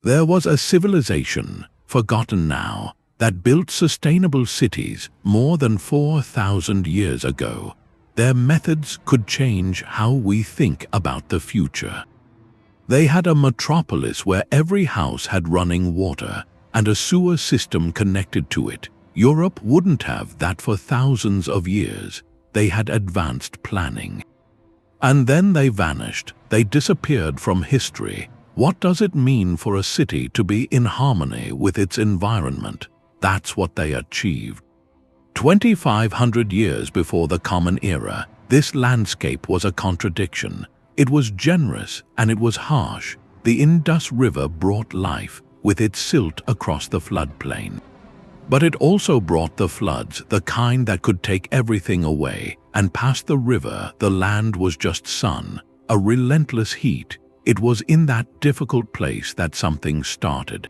There was a civilization, forgotten now, that built sustainable cities more than 4,000 years ago. Their methods could change how we think about the future. They had a metropolis where every house had running water and a sewer system connected to it. Europe wouldn't have that for thousands of years. They had advanced planning. And then they vanished. They disappeared from history. What does it mean for a city to be in harmony with its environment? That's what they achieved. 2,500 years before the Common Era, this landscape was a contradiction. It was generous and it was harsh. The Indus River brought life, with its silt across the floodplain. But it also brought the floods, the kind that could take everything away, and past the river the land was just sun, a relentless heat. It was in that difficult place that something started.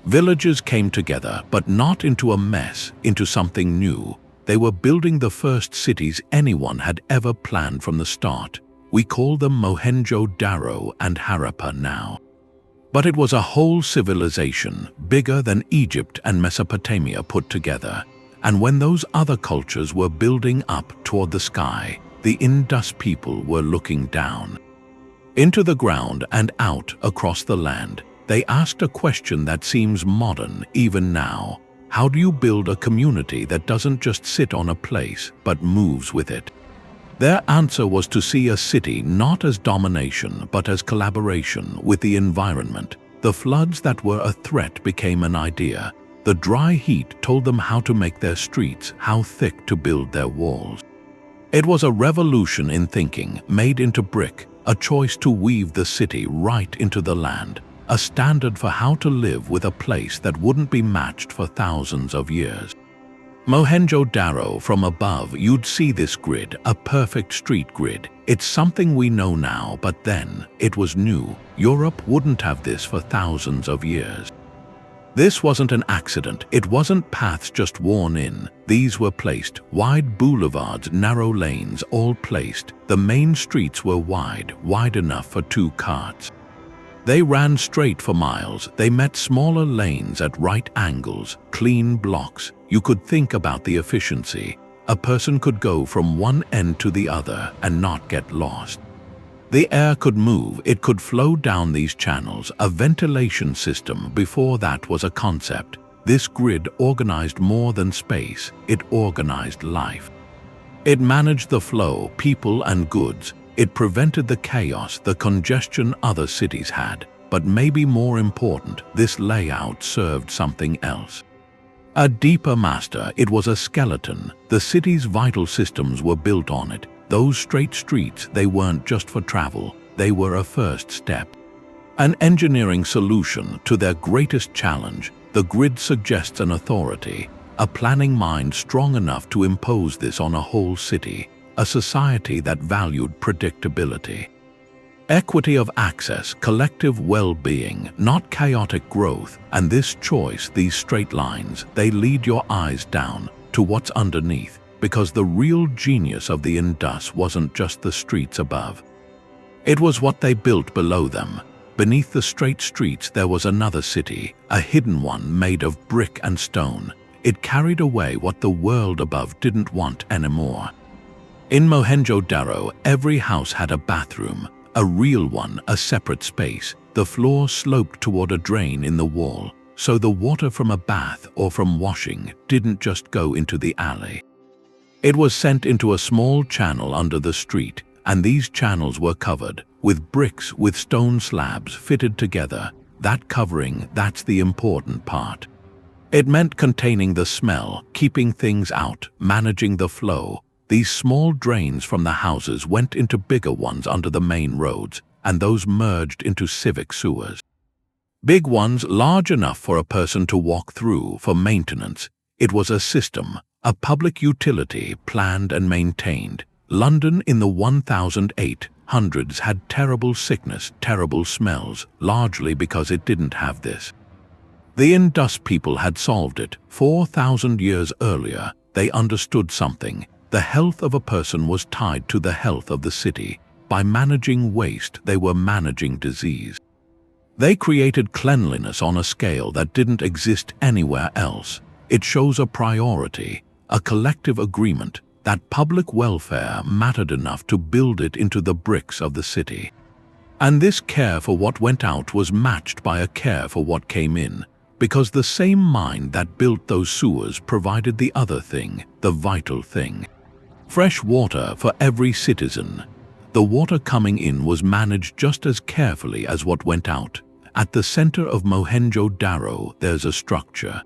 Villages came together, but not into a mess, into something new. They were building the first cities anyone had ever planned from the start. We call them Mohenjo-daro and Harappa now. But it was a whole civilization, bigger than Egypt and Mesopotamia put together. And when those other cultures were building up toward the sky, the Indus people were looking down. Into the ground and out across the land, they asked a question that seems modern even now. How do you build a community that doesn't just sit on a place, but moves with it? Their answer was to see a city not as domination, but as collaboration with the environment. The floods that were a threat became an idea. The dry heat told them how to make their streets, how thick to build their walls. It was a revolution in thinking, made into brick, a choice to weave the city right into the land, a standard for how to live with a place that wouldn't be matched for thousands of years. Mohenjo-daro, from above, you'd see this grid, a perfect street grid. It's something we know now, but then, it was new. Europe wouldn't have this for thousands of years. This wasn't an accident. It wasn't paths just worn in. These were placed. Wide boulevards, narrow lanes, all placed. The main streets were wide enough for 2 carts. They ran straight for miles. They met smaller lanes at right angles, clean blocks. You could think about the efficiency. A person could go from one end to the other and not get lost. The air could move, it could flow down these channels. A ventilation system before that was a concept. This grid organized more than space, it organized life. It managed the flow, people and goods. It prevented the chaos, the congestion other cities had. But maybe more important, this layout served something else. A deeper master. It was a skeleton. The city's vital systems were built on it. Those straight streets, they weren't just for travel, they were a first step. An engineering solution to their greatest challenge. The grid suggests an authority, a planning mind strong enough to impose this on a whole city, a society that valued predictability. Equity of access, collective well-being, not chaotic growth, and this choice, these straight lines, they lead your eyes down to what's underneath, because the real genius of the Indus wasn't just the streets above. It was what they built below them. Beneath the straight streets there was another city, a hidden one made of brick and stone. It carried away what the world above didn't want anymore. In Mohenjo-daro, every house had a bathroom, a real one, a separate space. The floor sloped toward a drain in the wall, so the water from a bath or from washing didn't just go into the alley. It was sent into a small channel under the street, and these channels were covered with bricks with stone slabs fitted together. That covering, that's the important part. It meant containing the smell, keeping things out, managing the flow. These small drains from the houses went into bigger ones under the main roads, and those merged into civic sewers. Big ones large enough for a person to walk through for maintenance. It was a system, a public utility planned and maintained. London in the 1800s had terrible sickness, terrible smells, largely because it didn't have this. The Indus people had solved it. 4,000 years earlier, they understood something. The health of a person was tied to the health of the city. By managing waste, they were managing disease. They created cleanliness on a scale that didn't exist anywhere else. It shows a priority, a collective agreement that public welfare mattered enough to build it into the bricks of the city. And this care for what went out was matched by a care for what came in, because the same mind that built those sewers provided the other thing, the vital thing. Fresh water for every citizen. The water coming in was managed just as carefully as what went out. At the center of Mohenjo-daro, there's a structure.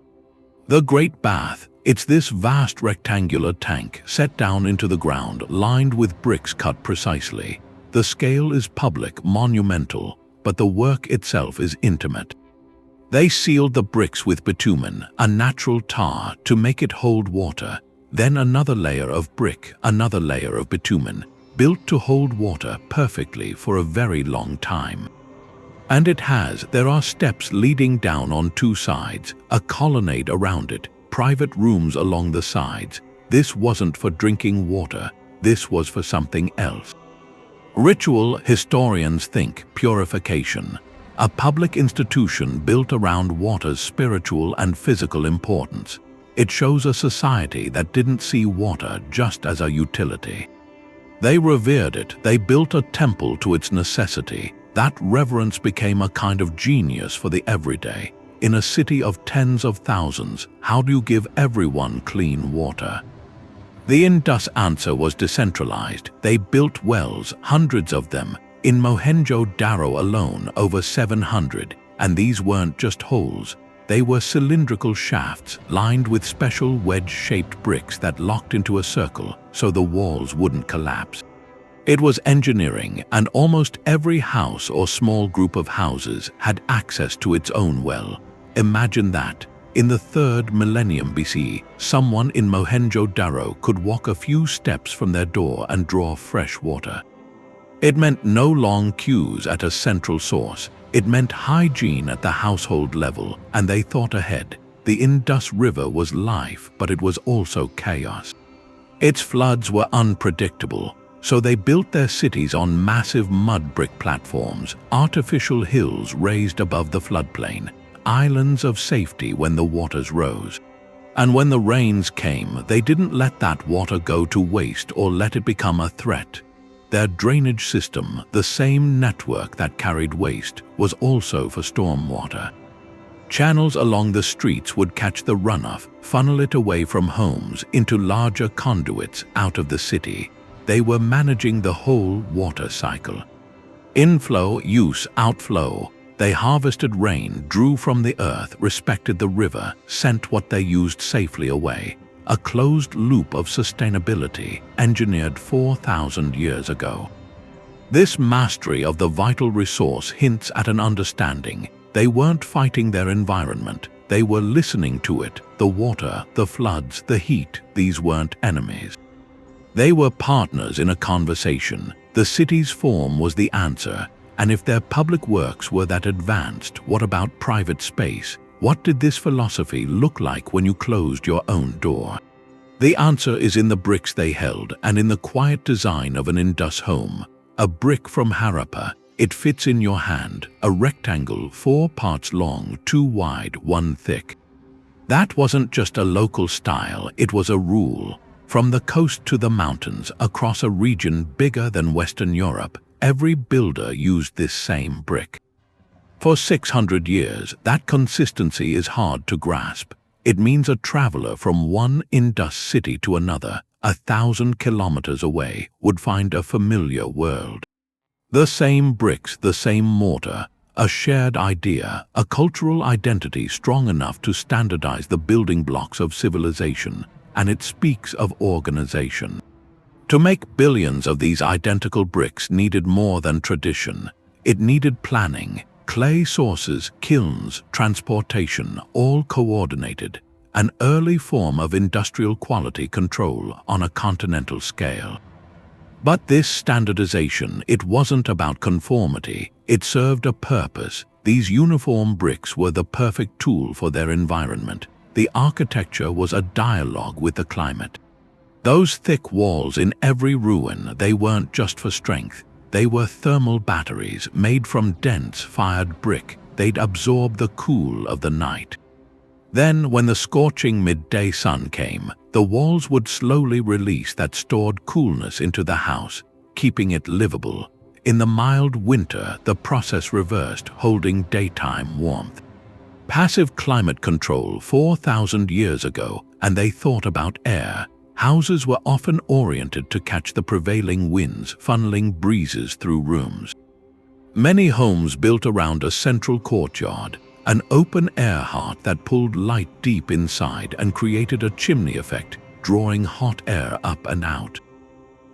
The Great Bath. It's this vast rectangular tank set down into the ground, lined with bricks cut precisely. The scale is public, monumental, but the work itself is intimate. They sealed the bricks with bitumen, a natural tar, to make it hold water. Then another layer of brick, another layer of bitumen, built to hold water perfectly for a very long time. And it has. There are steps leading down on two sides, a colonnade around it, private rooms along the sides. This wasn't for drinking water, this was for something else. Ritual, historians think, purification. A public institution built around water's spiritual and physical importance. It shows a society that didn't see water just as a utility. They revered it, they built a temple to its necessity. That reverence became a kind of genius for the everyday. In a city of tens of thousands, how do you give everyone clean water? The Indus answer was decentralized. They built wells, hundreds of them. In Mohenjo-daro alone, over 700. And these weren't just holes. They were cylindrical shafts lined with special wedge-shaped bricks that locked into a circle so the walls wouldn't collapse. It was engineering, and almost every house or small group of houses had access to its own well. Imagine that. In the 3rd millennium BC, someone in Mohenjo-daro could walk a few steps from their door and draw fresh water. It meant no long queues at a central source. It meant hygiene at the household level, and they thought ahead. The Indus River was life, but it was also chaos. Its floods were unpredictable, so they built their cities on massive mud brick platforms, artificial hills raised above the floodplain, islands of safety when the waters rose. And when the rains came, they didn't let that water go to waste or let it become a threat. Their drainage system, the same network that carried waste, was also for stormwater. Channels along the streets would catch the runoff, funnel it away from homes into larger conduits out of the city. They were managing the whole water cycle. Inflow, use, outflow. They harvested rain, drew from the earth, respected the river, sent what they used safely away. A closed loop of sustainability engineered 4,000 years ago. This mastery of the vital resource hints at an understanding. They weren't fighting their environment, they were listening to it. The water, the floods, the heat, these weren't enemies. They were partners in a conversation. The city's form was the answer. And if their public works were that advanced, what about private space? What did this philosophy look like when you closed your own door? The answer is in the bricks they held and in the quiet design of an Indus home. A brick from Harappa, it fits in your hand, a rectangle 4 parts long, 2 wide, 1 thick. That wasn't just a local style, it was a rule. From the coast to the mountains, across a region bigger than Western Europe, every builder used this same brick. For 600 years, that consistency is hard to grasp. It means a traveler from one Indus city to another, 1,000 kilometers away, would find a familiar world. The same bricks, the same mortar, a shared idea, a cultural identity strong enough to standardize the building blocks of civilization, and it speaks of organization. To make billions of these identical bricks needed more than tradition. It needed planning, clay sources, kilns, transportation, all coordinated. An early form of industrial quality control on a continental scale. But this standardization, it wasn't about conformity, it served a purpose. These uniform bricks were the perfect tool for their environment. The architecture was a dialogue with the climate. Those thick walls in every ruin, they weren't just for strength. They were thermal batteries made from dense fired brick. they'd absorb the cool of the night. Then, when the scorching midday sun came, the walls would slowly release that stored coolness into the house, keeping it livable. In the mild winter, the process reversed, holding daytime warmth. Passive climate control 4,000 years ago, and they thought about air. Houses were often oriented to catch the prevailing winds, funneling breezes through rooms. Many homes built around a central courtyard, an open-air hearth that pulled light deep inside and created a chimney effect, drawing hot air up and out.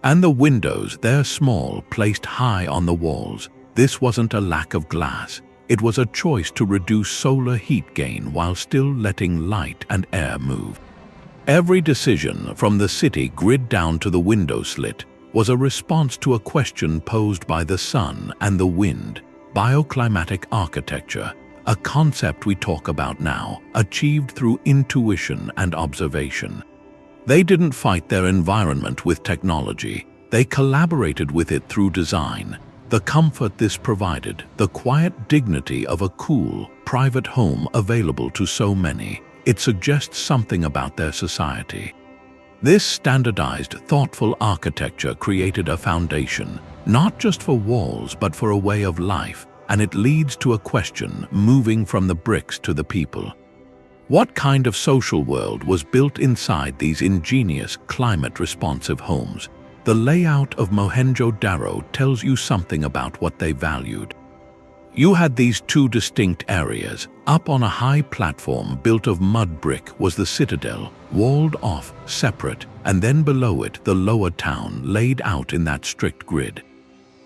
And the windows, they're small, placed high on the walls. This wasn't a lack of glass. It was a choice to reduce solar heat gain while still letting light and air move. Every decision, from the city grid down to the window slit, was a response to a question posed by the sun and the wind. Bioclimatic architecture, a concept we talk about now, achieved through intuition and observation. They didn't fight their environment with technology. They collaborated with it through design. The comfort this provided, the quiet dignity of a cool, private home available to so many, it suggests something about their society. This standardized, thoughtful architecture created a foundation, not just for walls but for a way of life, and it leads to a question, moving from the bricks to the people. What kind of social world was built inside these ingenious, climate-responsive homes? The layout of Mohenjo-daro tells you something about what they valued. You had these two distinct areas. Up on a high platform built of mud brick was the Citadel, walled off, separate, and then below it the lower town laid out in that strict grid.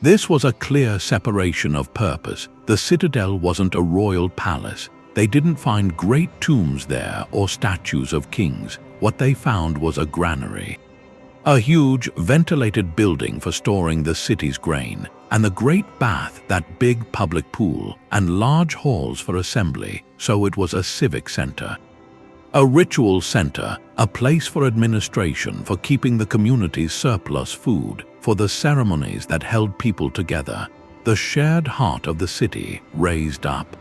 This was a clear separation of purpose. The Citadel wasn't a royal palace. They didn't find great tombs there or statues of kings. What they found was a granary. A huge, ventilated building for storing the city's grain, and the great bath, that big public pool, and large halls for assembly, so it was a civic center. A ritual center, a place for administration, for keeping the community's surplus food, for the ceremonies that held people together. The shared heart of the city raised up.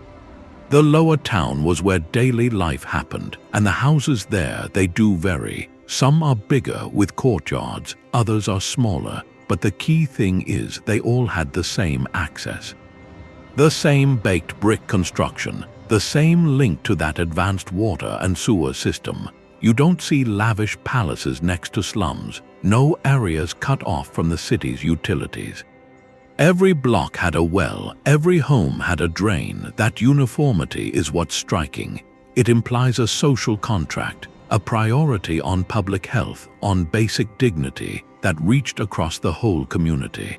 The lower town was where daily life happened, and the houses there, they do vary. Some are bigger with courtyards, others are smaller, but the key thing is they all had the same access. The same baked brick construction, the same link to that advanced water and sewer system. You don't see lavish palaces next to slums, no areas cut off from the city's utilities. Every block had a well, every home had a drain. That uniformity is what's striking. It implies a social contract, a priority on public health, on basic dignity that reached across the whole community.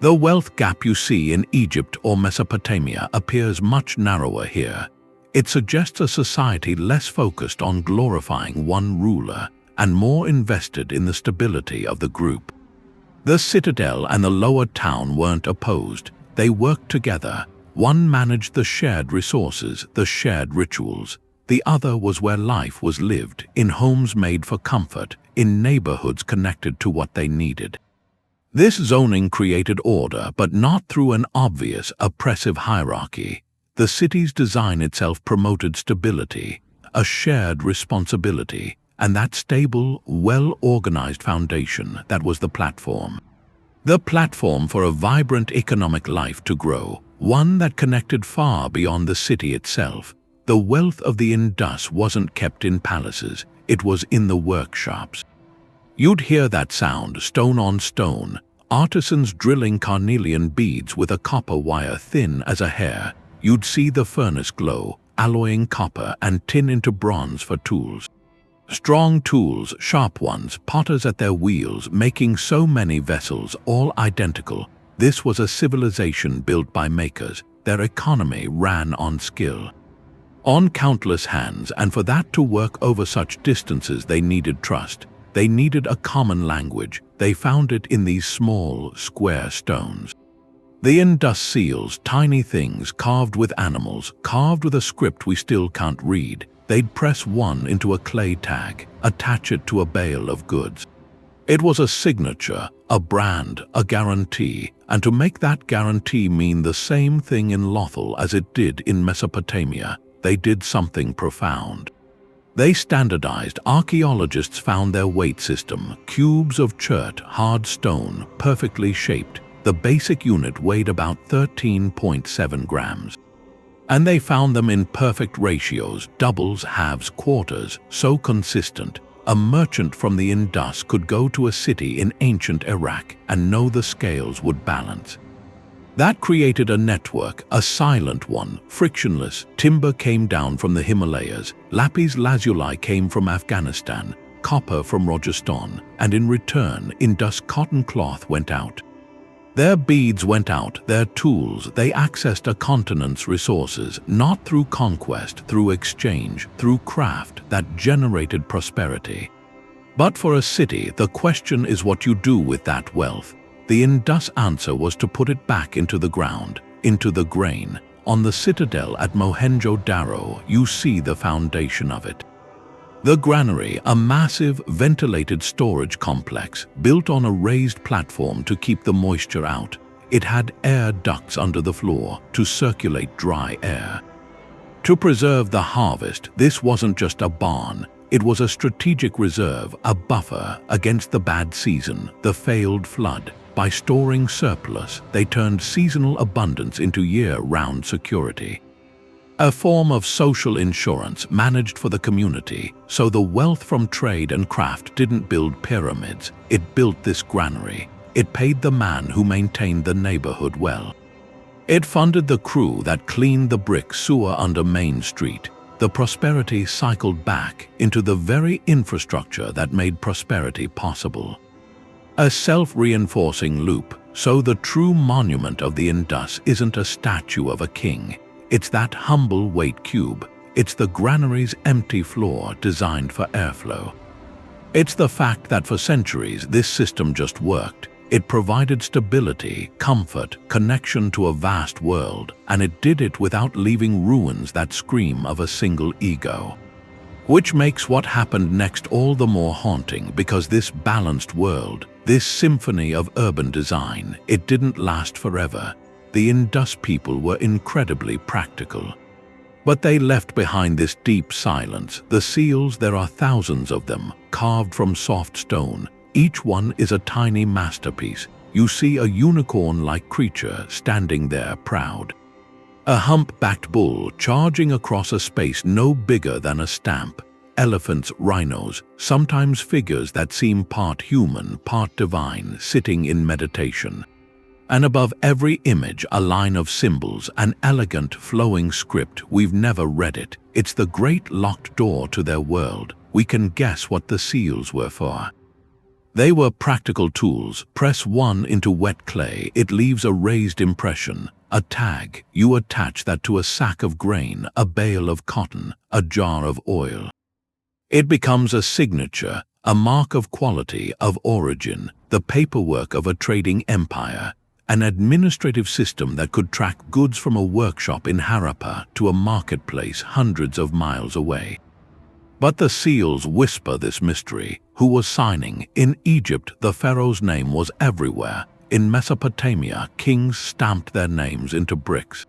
The wealth gap you see in Egypt or Mesopotamia appears much narrower here. It suggests a society less focused on glorifying one ruler and more invested in the stability of the group. The Citadel and the lower town weren't opposed. They worked together. One managed the shared resources, the shared rituals. The other was where life was lived, in homes made for comfort, in neighborhoods connected to what they needed. This zoning created order, but not through an obvious, oppressive hierarchy. The city's design itself promoted stability, a shared responsibility, and that stable, well-organized foundation, that was the platform. The platform for a vibrant economic life to grow, one that connected far beyond the city itself. The wealth of the Indus wasn't kept in palaces, it was in the workshops. You'd hear that sound, stone on stone, artisans drilling carnelian beads with a copper wire thin as a hair. You'd see the furnace glow, alloying copper and tin into bronze for tools. Strong tools, sharp ones, potters at their wheels, making so many vessels, all identical. This was a civilization built by makers. Their economy ran on skill, on countless hands, and for that to work over such distances they needed trust. They needed a common language. They found it in these small, square stones. The Indus seals, tiny things carved with animals, carved with a script we still can't read. They'd press one into a clay tag, attach it to a bale of goods. It was a signature, a brand, a guarantee, and to make that guarantee mean the same thing in Lothal as it did in Mesopotamia, they did something profound. They standardized. Archaeologists found their weight system, cubes of chert, hard stone, perfectly shaped. The basic unit weighed about 13.7 grams. And they found them in perfect ratios, doubles, halves, quarters, so consistent. A merchant from the Indus could go to a city in ancient Iraq and know the scales would balance. That created a network, a silent one, frictionless. Timber came down from the Himalayas, lapis lazuli came from Afghanistan, copper from Rajasthan, and in return, Indus cotton cloth went out. Their beads went out, their tools. They accessed a continent's resources, not through conquest, through exchange, through craft that generated prosperity. But for a city, the question is what you do with that wealth. The Indus answer was to put it back into the ground, into the grain. On the Citadel at Mohenjo-daro, you see the foundation of it. The Granary, a massive, ventilated storage complex built on a raised platform to keep the moisture out. It had air ducts under the floor to circulate dry air. To preserve the harvest, this wasn't just a barn. It was a strategic reserve, a buffer against the bad season, the failed flood. By storing surplus, they turned seasonal abundance into year-round security. A form of social insurance managed for the community, so the wealth from trade and craft didn't build pyramids, it built this granary. It paid the man who maintained the neighborhood well. It funded the crew that cleaned the brick sewer under Main Street. The prosperity cycled back into the very infrastructure that made prosperity possible. A self-reinforcing loop, so the true monument of the Indus isn't a statue of a king. It's that humble weight cube. It's the granary's empty floor designed for airflow. It's the fact that for centuries this system just worked. It provided stability, comfort, connection to a vast world, and it did it without leaving ruins that scream of a single ego. Which makes what happened next all the more haunting, because this balanced world, this symphony of urban design, it didn't last forever. The Indus people were incredibly practical. But they left behind this deep silence. The seals, there are thousands of them, carved from soft stone. Each one is a tiny masterpiece. You see a unicorn-like creature standing there proud. A hump-backed bull charging across a space no bigger than a stamp. Elephants, rhinos, sometimes figures that seem part human, part divine, sitting in meditation. And above every image, a line of symbols, an elegant, flowing script. We've never read it. It's the great locked door to their world. We can guess what the seals were for. They were practical tools. Press one into wet clay, it leaves a raised impression. A tag, you attach that to a sack of grain, a bale of cotton, a jar of oil. It becomes a signature, a mark of quality, of origin, the paperwork of a trading empire. An administrative system that could track goods from a workshop in Harappa to a marketplace hundreds of miles away. But the seals whisper this mystery. Who was signing? In Egypt, the pharaoh's name was everywhere. In Mesopotamia, kings stamped their names into bricks.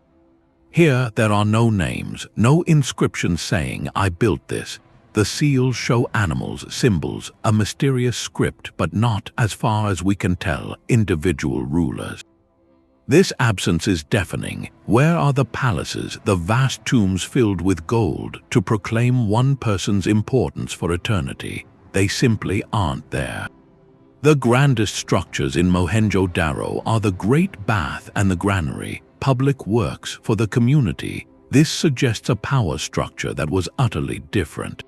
Here, there are no names, no inscriptions saying, "I built this." The seals show animals, symbols, a mysterious script, but not, as far as we can tell, individual rulers. This absence is deafening. Where are the palaces, the vast tombs filled with gold, to proclaim one person's importance for eternity? They simply aren't there. The grandest structures in Mohenjo-daro are the Great Bath and the Granary, public works for the community. This suggests a power structure that was utterly different.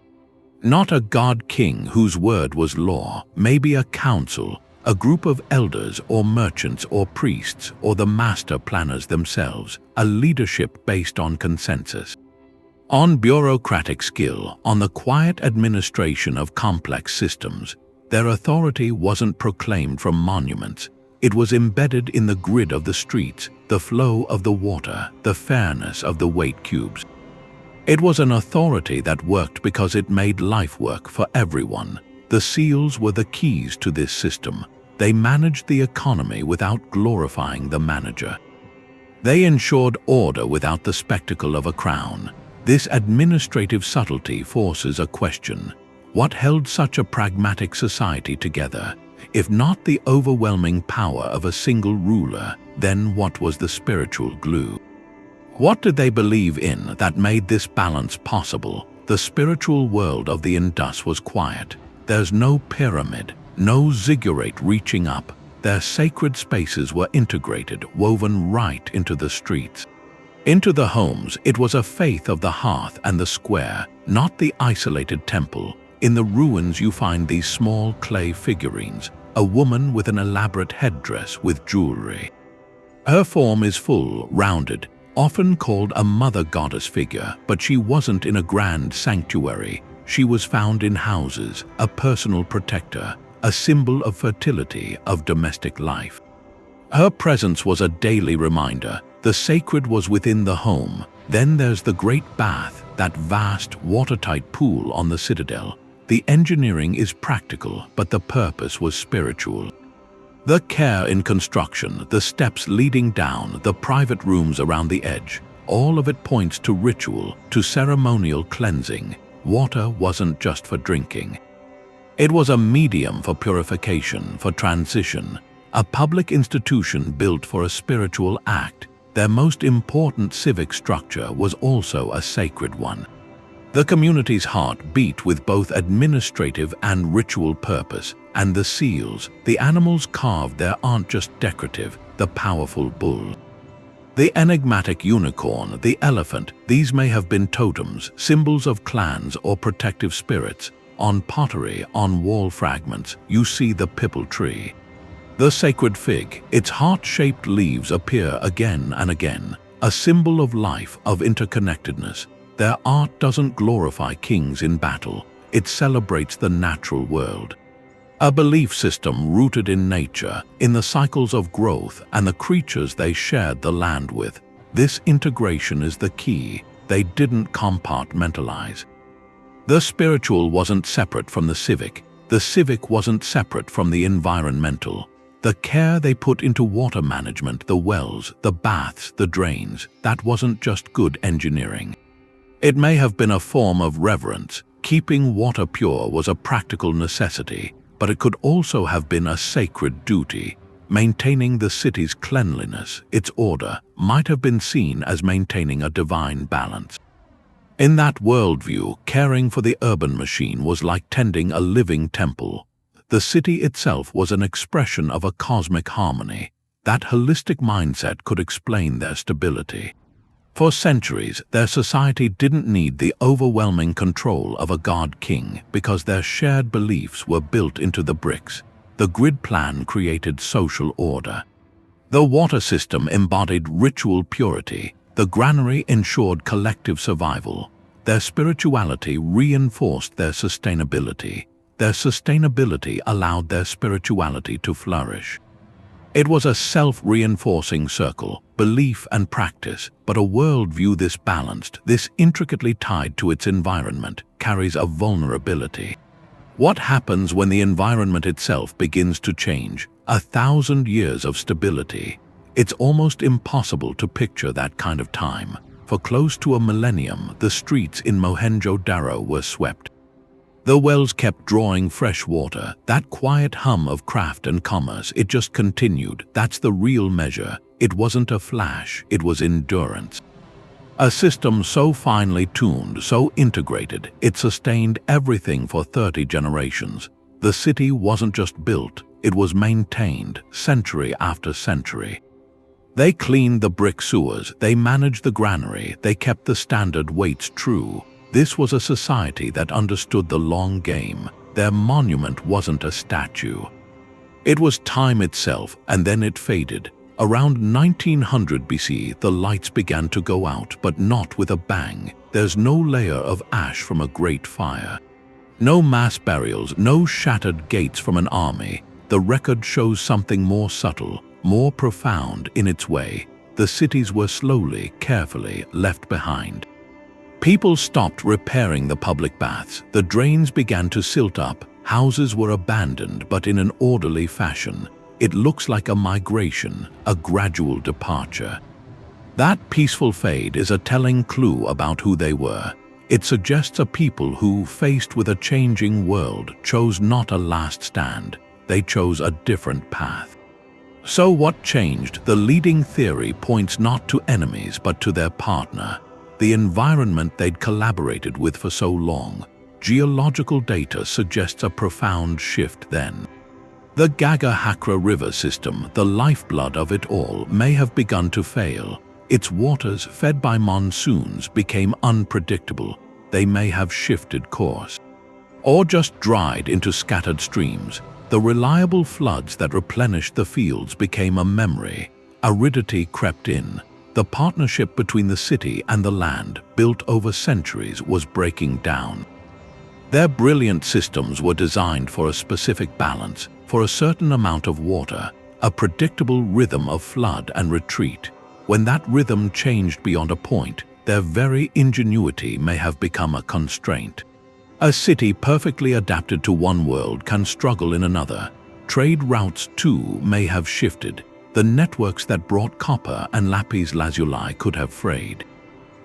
Not a god-king whose word was law, maybe a council, a group of elders or merchants or priests or the master planners themselves, a leadership based on consensus. On bureaucratic skill, on the quiet administration of complex systems. Their authority wasn't proclaimed from monuments. It was embedded in the grid of the streets, the flow of the water, the fairness of the weight cubes. It was an authority that worked because it made life work for everyone. The seals were the keys to this system. they managed the economy without glorifying the manager. They ensured order without the spectacle of a crown. This administrative subtlety forces a question. What held such a pragmatic society together? If not the overwhelming power of a single ruler, then what was the spiritual glue? What did they believe in that made this balance possible? The spiritual world of the Indus was quiet. There's no pyramid, no ziggurat reaching up. Their sacred spaces were integrated, woven right into the streets. Into the homes, it was a faith of the hearth and the square, not the isolated temple. In the ruins you find these small clay figurines, a woman with an elaborate headdress with jewelry. Her form is full, rounded, often called a mother goddess figure, but she wasn't in a grand sanctuary. She was found in houses, a personal protector, a symbol of fertility, of domestic life. Her presence was a daily reminder. The sacred was within the home. Then there's the Great Bath, that vast, watertight pool on the Citadel. The engineering is practical, but the purpose was spiritual. The care in construction, the steps leading down, the private rooms around the edge, all of it points to ritual, to ceremonial cleansing. Water wasn't just for drinking. It was a medium for purification, for transition, a public institution built for a spiritual act. Their most important civic structure was also a sacred one. The community's heart beat with both administrative and ritual purpose, and the seals, the animals carved there aren't just decorative, the powerful bull, the enigmatic unicorn, the elephant, these may have been totems, symbols of clans or protective spirits. On pottery, on wall fragments, you see the pipal tree. The sacred fig, its heart-shaped leaves appear again and again, a symbol of life, of interconnectedness. Their art doesn't glorify kings in battle, it celebrates the natural world. A belief system rooted in nature, in the cycles of growth and the creatures they shared the land with. This integration is the key. They didn't compartmentalize. The spiritual wasn't separate from the civic. The civic wasn't separate from the environmental. The care they put into water management, the wells, the baths, the drains, that wasn't just good engineering. It may have been a form of reverence. Keeping water pure was a practical necessity, but it could also have been a sacred duty. Maintaining the city's cleanliness, its order, might have been seen as maintaining a divine balance. In that worldview, caring for the urban machine was like tending a living temple. The city itself was an expression of a cosmic harmony. That holistic mindset could explain their stability. For centuries, their society didn't need the overwhelming control of a god-king because their shared beliefs were built into the bricks. The grid plan created social order. The water system embodied ritual purity. The granary ensured collective survival. Their spirituality reinforced their sustainability. Their sustainability allowed their spirituality to flourish. It was a self-reinforcing circle, belief and practice, but a worldview this balanced, this intricately tied to its environment, carries a vulnerability. What happens when the environment itself begins to change? 1,000 years of stability. It's almost impossible to picture that kind of time. For close to a millennium, the streets in Mohenjo-daro were swept. The wells kept drawing fresh water. That quiet hum of craft and commerce, it just continued. That's the real measure. It wasn't a flash, it was endurance. A system so finely tuned, so integrated, it sustained everything for 30 generations. The city wasn't just built, it was maintained, century after century. They cleaned the brick sewers, they managed the granary, they kept the standard weights true. This was a society that understood the long game. Their monument wasn't a statue. It was time itself, and then it faded. Around 1900 BC, the lights began to go out, but not with a bang. There's no layer of ash from a great fire. No mass burials, no shattered gates from an army. The record shows something more subtle, more profound in its way. The cities were slowly, carefully left behind. People stopped repairing the public baths. The drains began to silt up. Houses were abandoned, but in an orderly fashion. It looks like a migration, a gradual departure. That peaceful fade is a telling clue about who they were. It suggests a people who, faced with a changing world, chose not a last stand. They chose a different path. So what changed? The leading theory points not to enemies but to their partner, the environment they'd collaborated with for so long. Geological data suggests a profound shift then. The Gagga-Hakra river system, the lifeblood of it all, may have begun to fail. Its waters, fed by monsoons, became unpredictable. They may have shifted course, or just dried into scattered streams. The reliable floods that replenished the fields became a memory. Aridity crept in. The partnership between the city and the land, built over centuries, was breaking down. Their brilliant systems were designed for a specific balance, for a certain amount of water, a predictable rhythm of flood and retreat. When that rhythm changed beyond a point, their very ingenuity may have become a constraint. A city perfectly adapted to one world can struggle in another. Trade routes, too, may have shifted. The networks that brought copper and lapis lazuli could have frayed.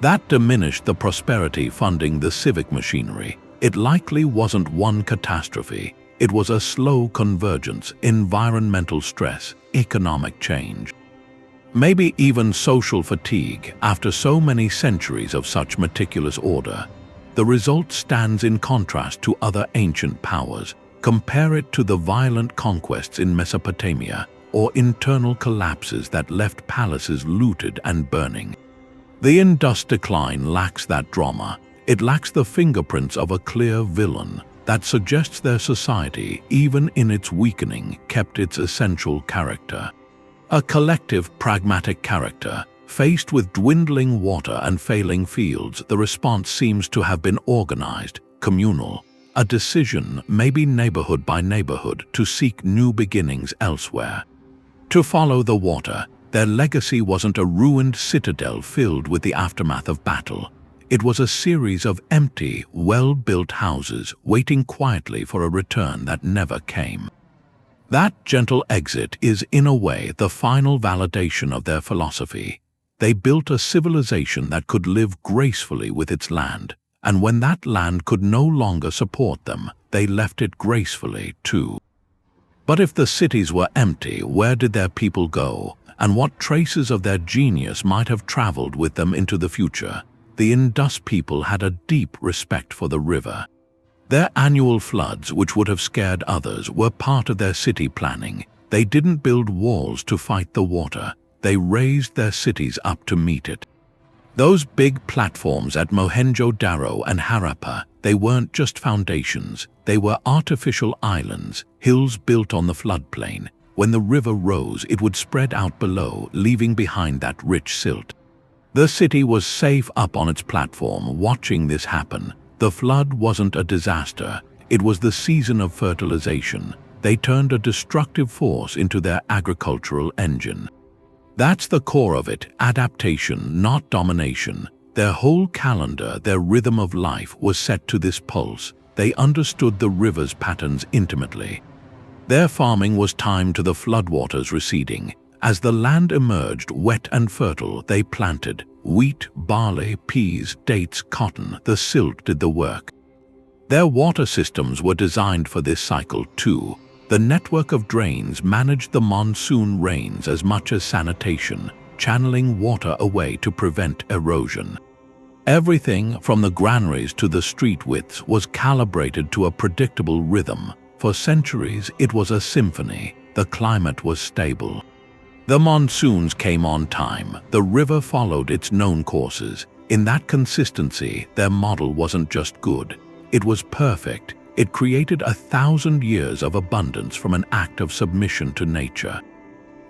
That diminished the prosperity funding the civic machinery. It likely wasn't one catastrophe. It was a slow convergence, environmental stress, economic change. Maybe even social fatigue after so many centuries of such meticulous order. The result stands in contrast to other ancient powers. Compare it to the violent conquests in Mesopotamia or internal collapses that left palaces looted and burning. The Indus decline lacks that drama. It lacks the fingerprints of a clear villain that suggests their society, even in its weakening, kept its essential character. A collective, pragmatic character. Faced with dwindling water and failing fields, the response seems to have been organized, communal. A decision, maybe neighborhood by neighborhood, to seek new beginnings elsewhere. To follow the water, their legacy wasn't a ruined citadel filled with the aftermath of battle. It was a series of empty, well-built houses waiting quietly for a return that never came. That gentle exit is, in a way, the final validation of their philosophy. They built a civilization that could live gracefully with its land, and when that land could no longer support them, they left it gracefully too. But if the cities were empty, where did their people go, and what traces of their genius might have traveled with them into the future? The Indus people had a deep respect for the river. Their annual floods, which would have scared others, were part of their city planning. They didn't build walls to fight the water. They raised their cities up to meet it. Those big platforms at Mohenjo-daro and Harappa, they weren't just foundations. They were artificial islands, hills built on the floodplain. When the river rose, it would spread out below, leaving behind that rich silt. The city was safe up on its platform, watching this happen. The flood wasn't a disaster. It was the season of fertilization. They turned a destructive force into their agricultural engine. That's the core of it, adaptation, not domination. Their whole calendar, their rhythm of life was set to this pulse. They understood the river's patterns intimately. Their farming was timed to the floodwaters receding. As the land emerged wet and fertile, they planted wheat, barley, peas, dates, cotton. The silt did the work. Their water systems were designed for this cycle too. The network of drains managed the monsoon rains as much as sanitation, channeling water away to prevent erosion. Everything, from the granaries to the street widths, was calibrated to a predictable rhythm. For centuries, it was a symphony. The climate was stable. The monsoons came on time. The river followed its known courses. In that consistency, their model wasn't just good. It was perfect. It created 1,000 years of abundance from an act of submission to nature.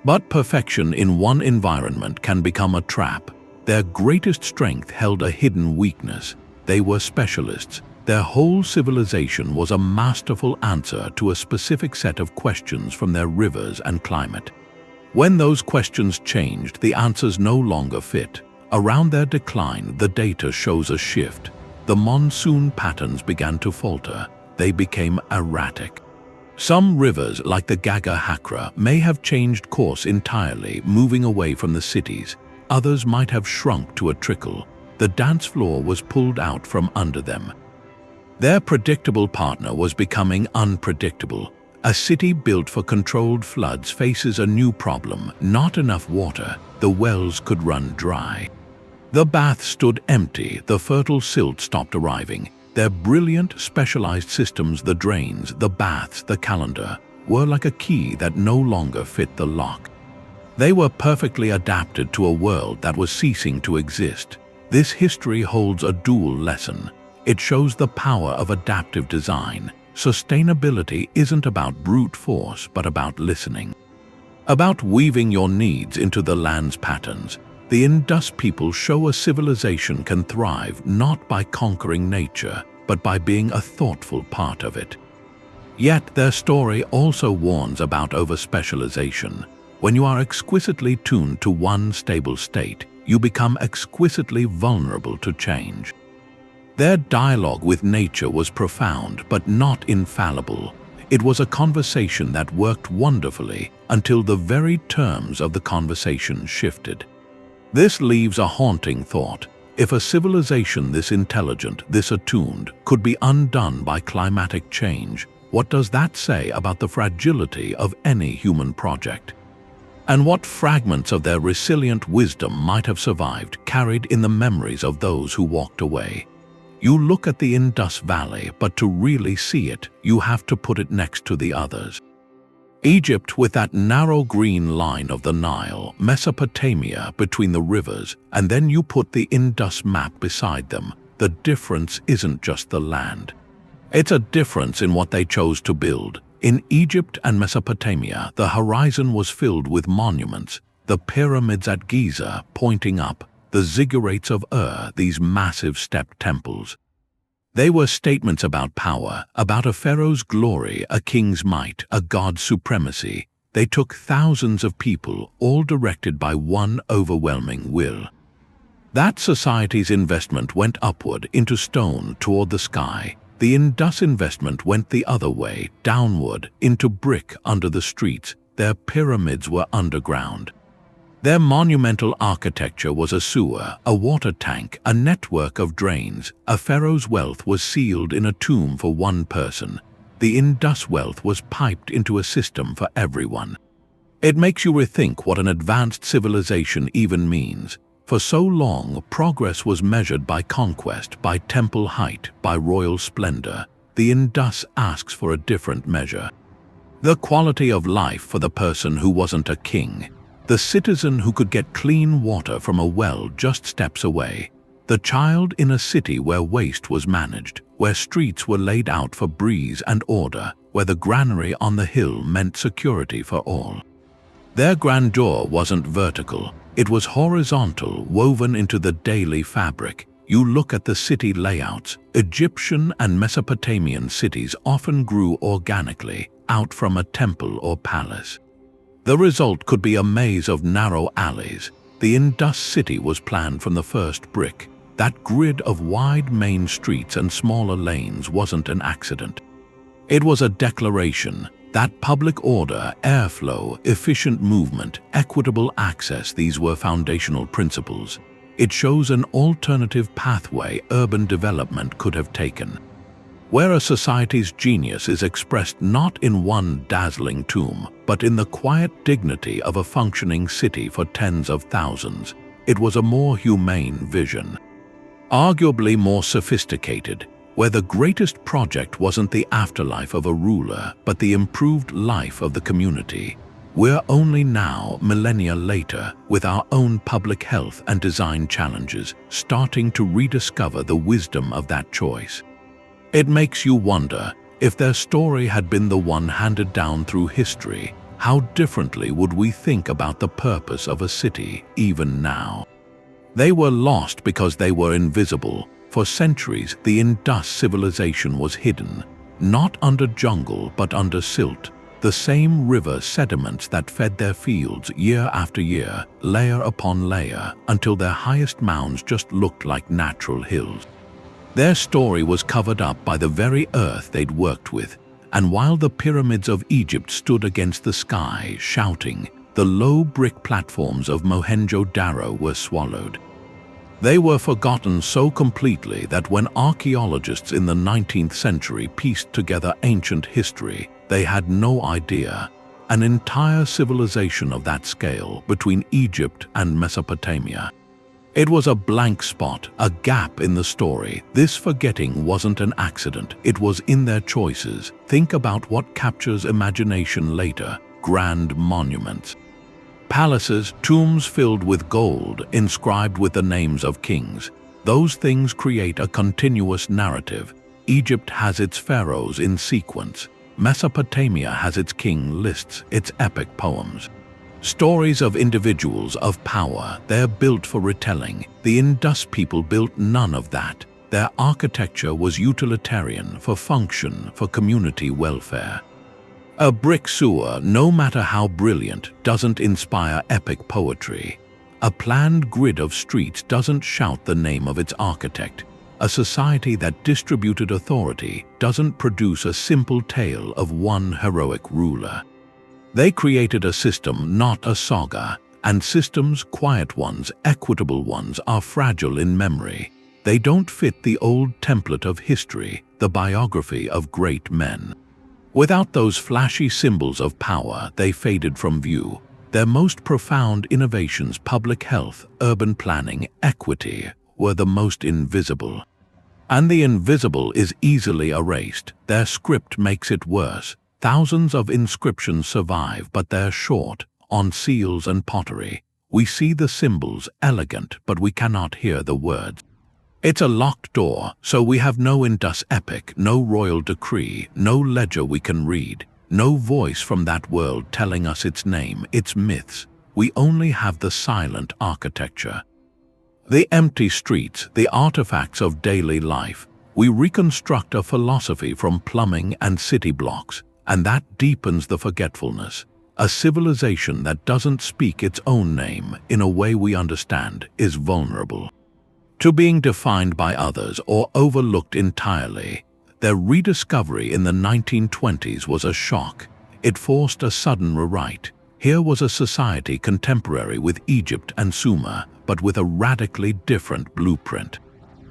But perfection in one environment can become a trap. Their greatest strength held a hidden weakness. They were specialists. Their whole civilization was a masterful answer to a specific set of questions from their rivers and climate. When those questions changed, the answers no longer fit. Around their decline, the data shows a shift. The monsoon patterns began to falter. they became erratic. Some rivers, like the Gagga-Hakra, may have changed course entirely, moving away from the cities. Others might have shrunk to a trickle. The dance floor was pulled out from under them. Their predictable partner was becoming unpredictable. A city built for controlled floods faces a new problem: not enough water. The wells could run dry. The baths stood empty, the fertile silt stopped arriving. Their brilliant, specialized systems, the drains, the baths, the calendar, were like a key that no longer fit the lock. They were perfectly adapted to a world that was ceasing to exist. This history holds a dual lesson. It shows the power of adaptive design. Sustainability isn't about brute force, but about listening. About weaving your needs into the land's patterns. The Indus people show a civilization can thrive not by conquering nature, but by being a thoughtful part of it. Yet their story also warns about over-specialization. When you are exquisitely tuned to one stable state, you become exquisitely vulnerable to change. Their dialogue with nature was profound but not infallible. It was a conversation that worked wonderfully until the very terms of the conversation shifted. This leaves a haunting thought. If a civilization this intelligent, this attuned, could be undone by climatic change, what does that say about the fragility of any human project? And what fragments of their resilient wisdom might have survived, carried in the memories of those who walked away? You look at the Indus Valley, but to really see it, you have to put it next to the others. Egypt, with that narrow green line of the Nile, Mesopotamia between the rivers, and then you put the Indus map beside them. The difference isn't just the land. It's a difference in what they chose to build. In Egypt and Mesopotamia, the horizon was filled with monuments, the pyramids at Giza pointing up, the ziggurats of Ur, these massive step temples. They were statements about power, about a pharaoh's glory, a king's might, a god's supremacy. They took thousands of people, all directed by one overwhelming will. That society's investment went upward into stone toward the sky. The Indus investment went the other way, downward, into brick under the streets. Their pyramids were underground. Their monumental architecture was a sewer, a water tank, a network of drains. A pharaoh's wealth was sealed in a tomb for one person. The Indus wealth was piped into a system for everyone. It makes you rethink what an advanced civilization even means. For so long, progress was measured by conquest, by temple height, by royal splendor. The Indus asks for a different measure. The quality of life for the person who wasn't a king. The citizen who could get clean water from a well just steps away. The child in a city where waste was managed, where streets were laid out for breeze and order, where the granary on the hill meant security for all. Their grandeur wasn't vertical, it was horizontal, woven into the daily fabric. You look at the city layouts. Egyptian and Mesopotamian cities often grew organically, out from a temple or palace. The result could be a maze of narrow alleys. The Indus city was planned from the first brick. That grid of wide main streets and smaller lanes wasn't an accident. It was a declaration that public order, airflow, efficient movement, equitable access, these were foundational principles. It shows an alternative pathway urban development could have taken, where a society's genius is expressed not in one dazzling tomb, but in the quiet dignity of a functioning city for tens of thousands. It was a more humane vision, arguably more sophisticated, where the greatest project wasn't the afterlife of a ruler, but the improved life of the community. We're only now, millennia later, with our own public health and design challenges, starting to rediscover the wisdom of that choice. It makes you wonder, if their story had been the one handed down through history, how differently would we think about the purpose of a city, even now? They were lost because they were invisible. For centuries, the Indus civilization was hidden, not under jungle but under silt, the same river sediments that fed their fields year after year, layer upon layer, until their highest mounds just looked like natural hills. Their story was covered up by the very earth they'd worked with, and while the pyramids of Egypt stood against the sky, shouting, the low brick platforms of Mohenjo-daro were swallowed. They were forgotten so completely that when archaeologists in the 19th century pieced together ancient history, they had no idea. An entire civilization of that scale between Egypt and Mesopotamia. It was a blank spot, a gap in the story. This forgetting wasn't an accident, it was in their choices. Think about what captures imagination later: grand monuments. Palaces, tombs filled with gold, inscribed with the names of kings. Those things create a continuous narrative. Egypt has its pharaohs in sequence. Mesopotamia has its king lists, its epic poems. Stories of individuals, of power, they're built for retelling. The Indus people built none of that. Their architecture was utilitarian, for function, for community welfare. A brick sewer, no matter how brilliant, doesn't inspire epic poetry. A planned grid of streets doesn't shout the name of its architect. A society that distributed authority doesn't produce a simple tale of one heroic ruler. They created a system, not a saga, and systems, quiet ones, equitable ones, are fragile in memory. They don't fit the old template of history, the biography of great men. Without those flashy symbols of power, they faded from view. Their most profound innovations, public health, urban planning, equity, were the most invisible. And the invisible is easily erased. Their script makes it worse. Thousands of inscriptions survive, but they're short, on seals and pottery. We see the symbols, elegant, but we cannot hear the words. It's a locked door, so we have no Indus epic, no royal decree, no ledger we can read, no voice from that world telling us its name, its myths. We only have the silent architecture. The empty streets, the artifacts of daily life. We reconstruct a philosophy from plumbing and city blocks, and that deepens the forgetfulness. A civilization that doesn't speak its own name in a way we understand is vulnerable to being defined by others or overlooked entirely. Their rediscovery in the 1920s was a shock. It forced a sudden rewrite. Here was a society contemporary with Egypt and Sumer, but with a radically different blueprint.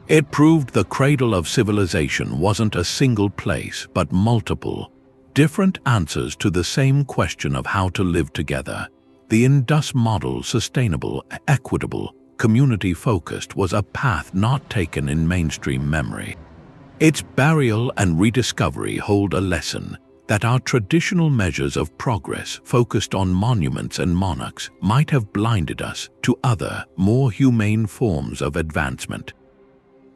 It proved the cradle of civilization wasn't a single place, but multiple, different answers to the same question of how to live together. The Indus model, sustainable, equitable, community-focused, was a path not taken in mainstream memory. Its burial and rediscovery hold a lesson that our traditional measures of progress, focused on monuments and monarchs, might have blinded us to other, more humane forms of advancement.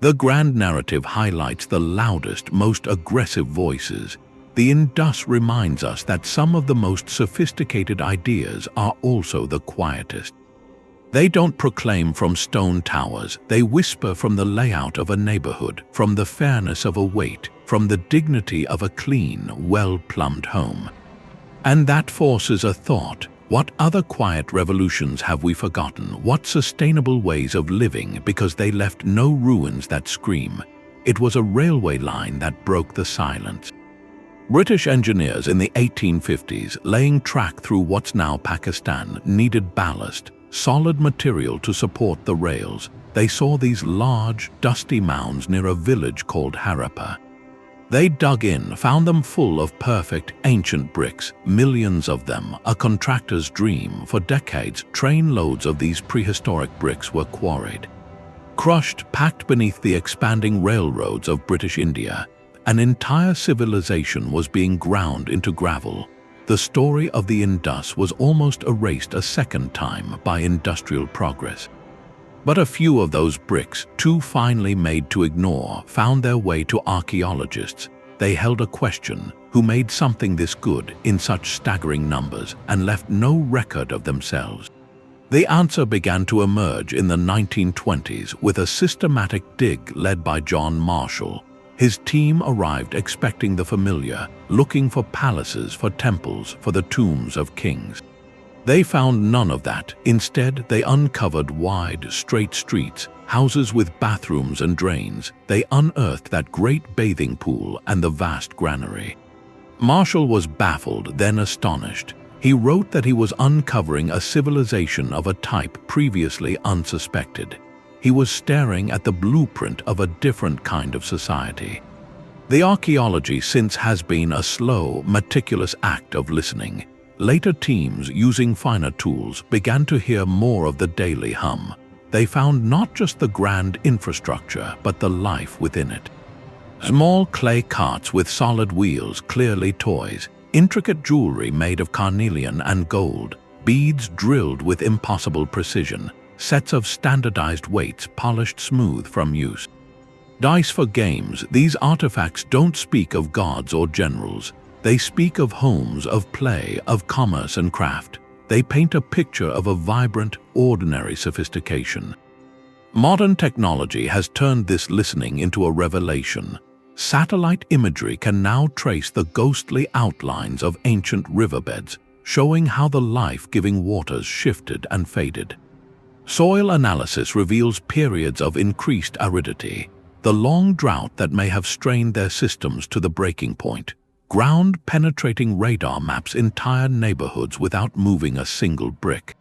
The grand narrative highlights the loudest, most aggressive voices. The Indus reminds us that some of the most sophisticated ideas are also the quietest. They don't proclaim from stone towers, they whisper from the layout of a neighborhood, from the fairness of a wait, from the dignity of a clean, well-plumbed home. And that forces a thought. What other quiet revolutions have we forgotten? What sustainable ways of living, because they left no ruins that scream? It was a railway line that broke the silence. British engineers in the 1850s, laying track through what's now Pakistan, needed ballast, solid material to support the rails. They saw these large, dusty mounds near a village called Harappa. They dug in, found them full of perfect, ancient bricks, millions of them, a contractor's dream. For decades, trainloads of these prehistoric bricks were quarried. Crushed, packed beneath the expanding railroads of British India, an entire civilization was being ground into gravel. The story of the Indus was almost erased a second time by industrial progress. But a few of those bricks, too finely made to ignore, found their way to archaeologists. They held a question: who made something this good in such staggering numbers and left no record of themselves? The answer began to emerge in the 1920s with a systematic dig led by John Marshall. His team arrived expecting the familiar, looking for palaces, for temples, for the tombs of kings. They found none of that. Instead, they uncovered wide, straight streets, houses with bathrooms and drains. They unearthed that great bathing pool and the vast granary. Marshall was baffled, then astonished. He wrote that he was uncovering a civilization of a type previously unsuspected. He was staring at the blueprint of a different kind of society. The archaeology since has been a slow, meticulous act of listening. Later teams, using finer tools, began to hear more of the daily hum. They found not just the grand infrastructure, but the life within it. Small clay carts with solid wheels, clearly toys, intricate jewelry made of carnelian and gold, beads drilled with impossible precision, sets of standardized weights polished smooth from use. Dice for games, these artifacts don't speak of gods or generals. They speak of homes, of play, of commerce and craft. They paint a picture of a vibrant, ordinary sophistication. Modern technology has turned this listening into a revelation. Satellite imagery can now trace the ghostly outlines of ancient riverbeds, showing how the life-giving waters shifted and faded. Soil analysis reveals periods of increased aridity, the long drought that may have strained their systems to the breaking point. Ground-penetrating radar maps entire neighborhoods without moving a single brick,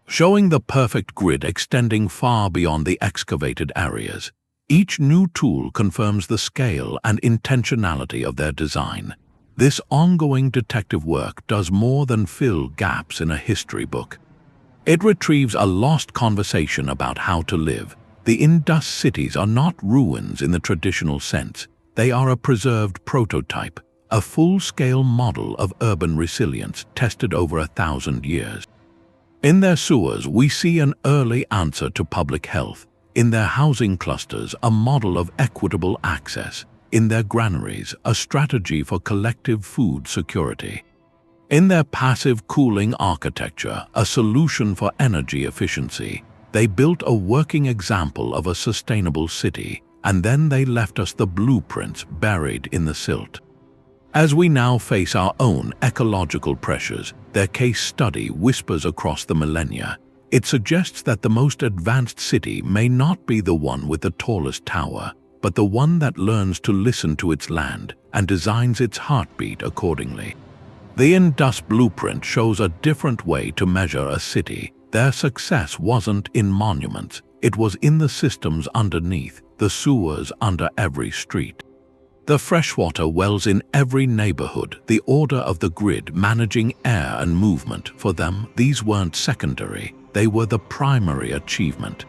showing the perfect grid extending far beyond the excavated areas. Each new tool confirms the scale and intentionality of their design. This ongoing detective work does more than fill gaps in a history book. It retrieves a lost conversation about how to live. The Indus cities are not ruins in the traditional sense. They are a preserved prototype, a full-scale model of urban resilience tested over 1,000 years. In their sewers, we see an early answer to public health. In their housing clusters, a model of equitable access. In their granaries, a strategy for collective food security. In their passive cooling architecture, a solution for energy efficiency. They built a working example of a sustainable city, and then they left us the blueprints buried in the silt. As we now face our own ecological pressures, their case study whispers across the millennia. It suggests that the most advanced city may not be the one with the tallest tower, but the one that learns to listen to its land and designs its heartbeat accordingly. The Indus blueprint shows a different way to measure a city. Their success wasn't in monuments, it was in the systems underneath, the sewers under every street. The freshwater wells in every neighborhood, the order of the grid managing air and movement. For them, these weren't secondary, they were the primary achievement.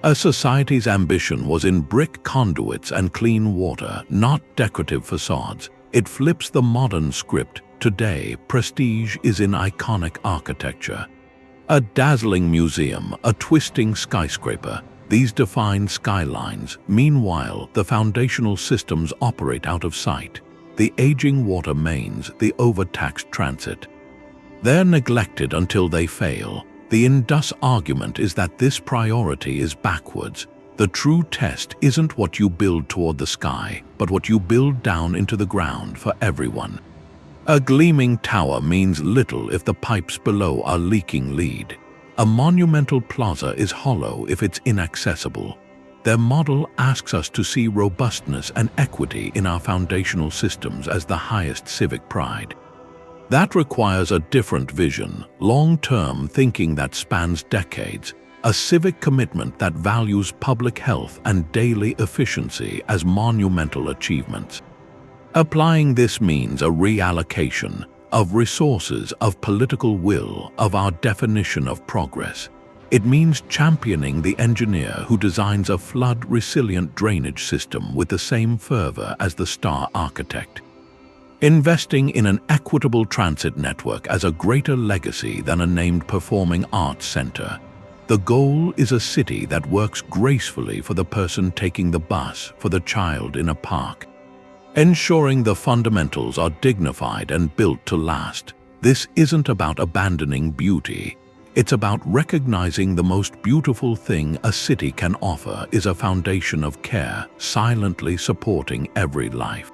A society's ambition was in brick conduits and clean water, not decorative facades. It flips the modern script. Today, prestige is in iconic architecture. A dazzling museum, a twisting skyscraper, these define skylines. Meanwhile, the foundational systems operate out of sight. The aging water mains, the overtaxed transit. They're neglected until they fail. The Indus argument is that this priority is backwards. The true test isn't what you build toward the sky, but what you build down into the ground for everyone. A gleaming tower means little if the pipes below are leaking lead. A monumental plaza is hollow if it's inaccessible. Their model asks us to see robustness and equity in our foundational systems as the highest civic pride. That requires a different vision, long-term thinking that spans decades, a civic commitment that values public health and daily efficiency as monumental achievements. Applying this means a reallocation of resources, of political will, of our definition of progress. It means championing the engineer who designs a flood-resilient drainage system with the same fervor as the star architect. Investing in an equitable transit network as a greater legacy than a named performing arts center. The goal is a city that works gracefully for the person taking the bus, for the child in a park. Ensuring the fundamentals are dignified and built to last. This isn't about abandoning beauty. It's about recognizing the most beautiful thing a city can offer is a foundation of care, silently supporting every life.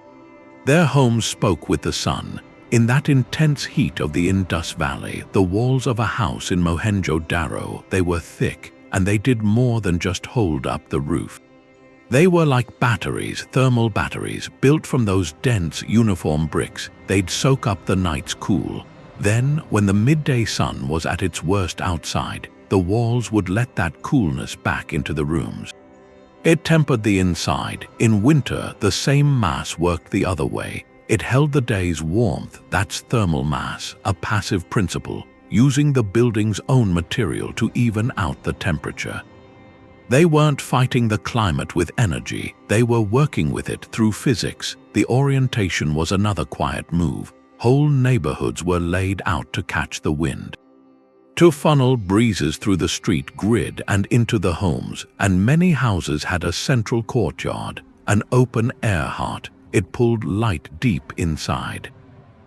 Their homes spoke with the sun. In that intense heat of the Indus Valley, the walls of a house in Mohenjo-daro, they were thick, and they did more than just hold up the roof. They were like batteries, thermal batteries, built from those dense, uniform bricks. They'd soak up the night's cool. Then, when the midday sun was at its worst outside, the walls would let that coolness back into the rooms. It tempered the inside. In winter, the same mass worked the other way. It held the day's warmth. That's thermal mass, a passive principle, using the building's own material to even out the temperature. They weren't fighting the climate with energy, they were working with it through physics. The orientation was another quiet move. Whole neighborhoods were laid out to catch the wind, to funnel breezes through the street grid and into the homes, and many houses had a central courtyard, an open-air heart. It pulled light deep inside.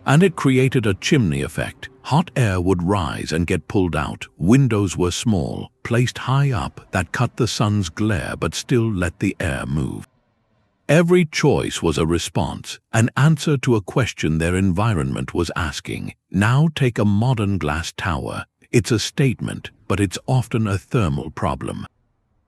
And it created a chimney effect. Hot air would rise and get pulled out. Windows were small, placed high up, that cut the sun's glare but still let the air move. Every choice was a response, an answer to a question their environment was asking. Now take a modern glass tower. It's a statement, but it's often a thermal problem.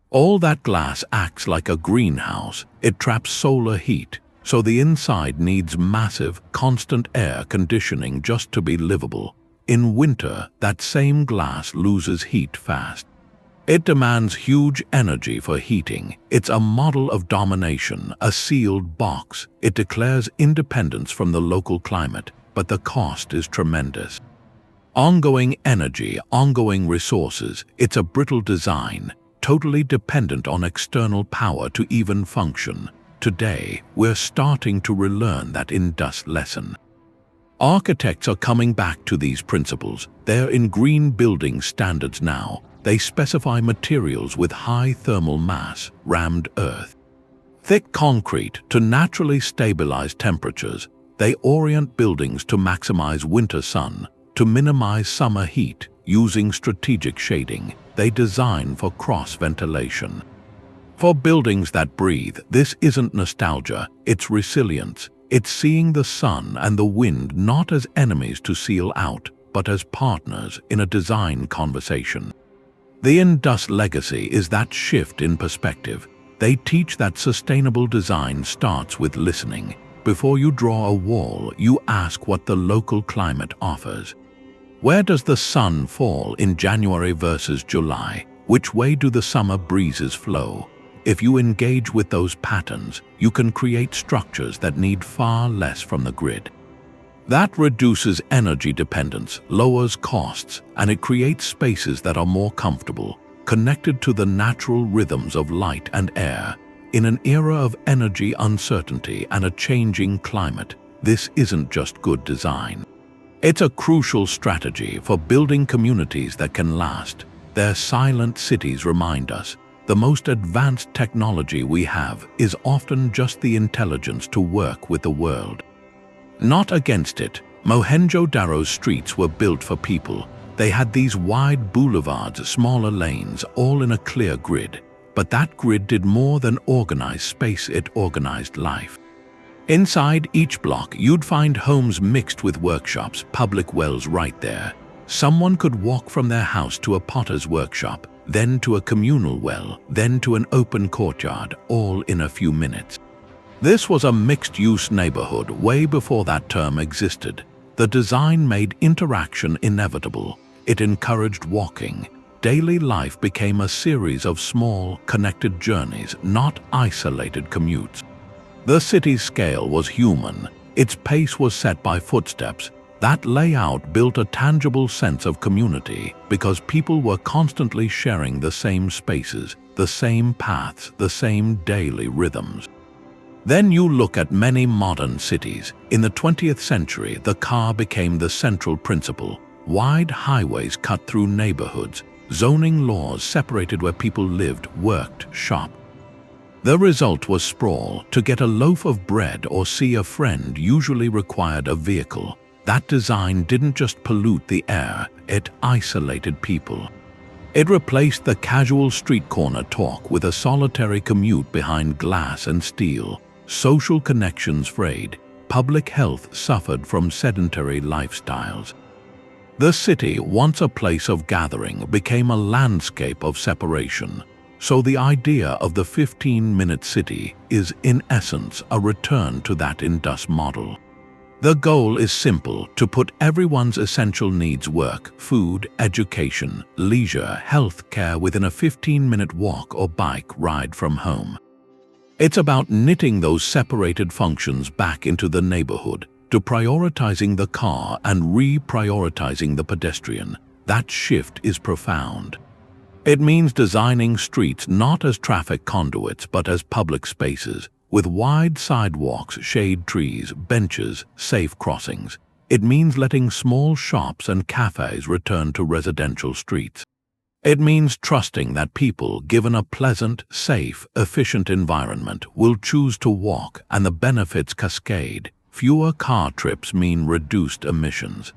All that glass acts like a greenhouse. It traps solar heat, so the inside needs massive, constant air conditioning just to be livable. In winter, that same glass loses heat fast. It demands huge energy for heating. It's a model of domination, a sealed box. It declares independence from the local climate, but the cost is tremendous. Ongoing energy, ongoing resources. It's a brittle design, totally dependent on external power to even function. Today, we're starting to relearn that Indus lesson. Architects are coming back to these principles. They're in green building standards now. They specify materials with high thermal mass, rammed earth, thick concrete to naturally stabilize temperatures. They orient buildings to maximize winter sun, to minimize summer heat, using strategic shading. They design for cross-ventilation. For buildings that breathe, this isn't nostalgia, it's resilience. It's seeing the sun and the wind not as enemies to seal out, but as partners in a design conversation. The Indus legacy is that shift in perspective. They teach that sustainable design starts with listening. Before you draw a wall, you ask what the local climate offers. Where does the sun fall in January versus July? Which way do the summer breezes flow? If you engage with those patterns, you can create structures that need far less from the grid. That reduces energy dependence, lowers costs, and it creates spaces that are more comfortable, connected to the natural rhythms of light and air. In an era of energy uncertainty and a changing climate, this isn't just good design. It's a crucial strategy for building communities that can last. Their silent cities remind us, the most advanced technology we have is often just the intelligence to work with the world, not against it. Mohenjo-daro's streets were built for people. They had these wide boulevards, smaller lanes, all in a clear grid. But that grid did more than organize space, it organized life. Inside each block, you'd find homes mixed with workshops, public wells right there. Someone could walk from their house to a potter's workshop, then to a communal well, then to an open courtyard, all in a few minutes. This was a mixed-use neighborhood way before that term existed. The design made interaction inevitable. It encouraged walking. Daily life became a series of small, connected journeys, not isolated commutes. The city's scale was human. Its pace was set by footsteps. That layout built a tangible sense of community because people were constantly sharing the same spaces, the same paths, the same daily rhythms. Then you look at many modern cities. In the 20th century, the car became the central principle. Wide highways cut through neighborhoods. Zoning laws separated where people lived, worked, shopped. The result was sprawl. To get a loaf of bread or see a friend usually required a vehicle. That design didn't just pollute the air, it isolated people. It replaced the casual street corner talk with a solitary commute behind glass and steel. Social connections frayed. public health suffered from sedentary lifestyles. The city, once a place of gathering, became a landscape of separation. So the idea of the 15-minute city is, in essence, a return to that Indus model. The goal is simple: to put everyone's essential needs, work, food, education, leisure, health care, within a 15-minute walk or bike ride from home. It's about knitting those separated functions back into the neighborhood, to prioritizing the car and reprioritizing the pedestrian. That shift is profound. It means designing streets not as traffic conduits but as public spaces, with wide sidewalks, shade trees, benches, safe crossings. It means letting small shops and cafes return to residential streets. It means trusting that people, given a pleasant, safe, efficient environment, will choose to walk, and the benefits cascade. Fewer car trips mean reduced emissions.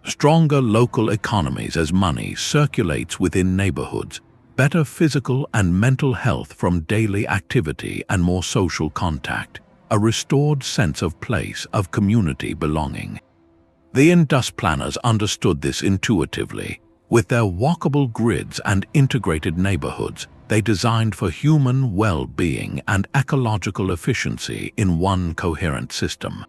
Stronger local economies as money circulates within neighborhoods, better physical and mental health from daily activity and more social contact, a restored sense of place, of community belonging. The Indus planners understood this intuitively. With their walkable grids and integrated neighborhoods, they designed for human well-being and ecological efficiency in one coherent system.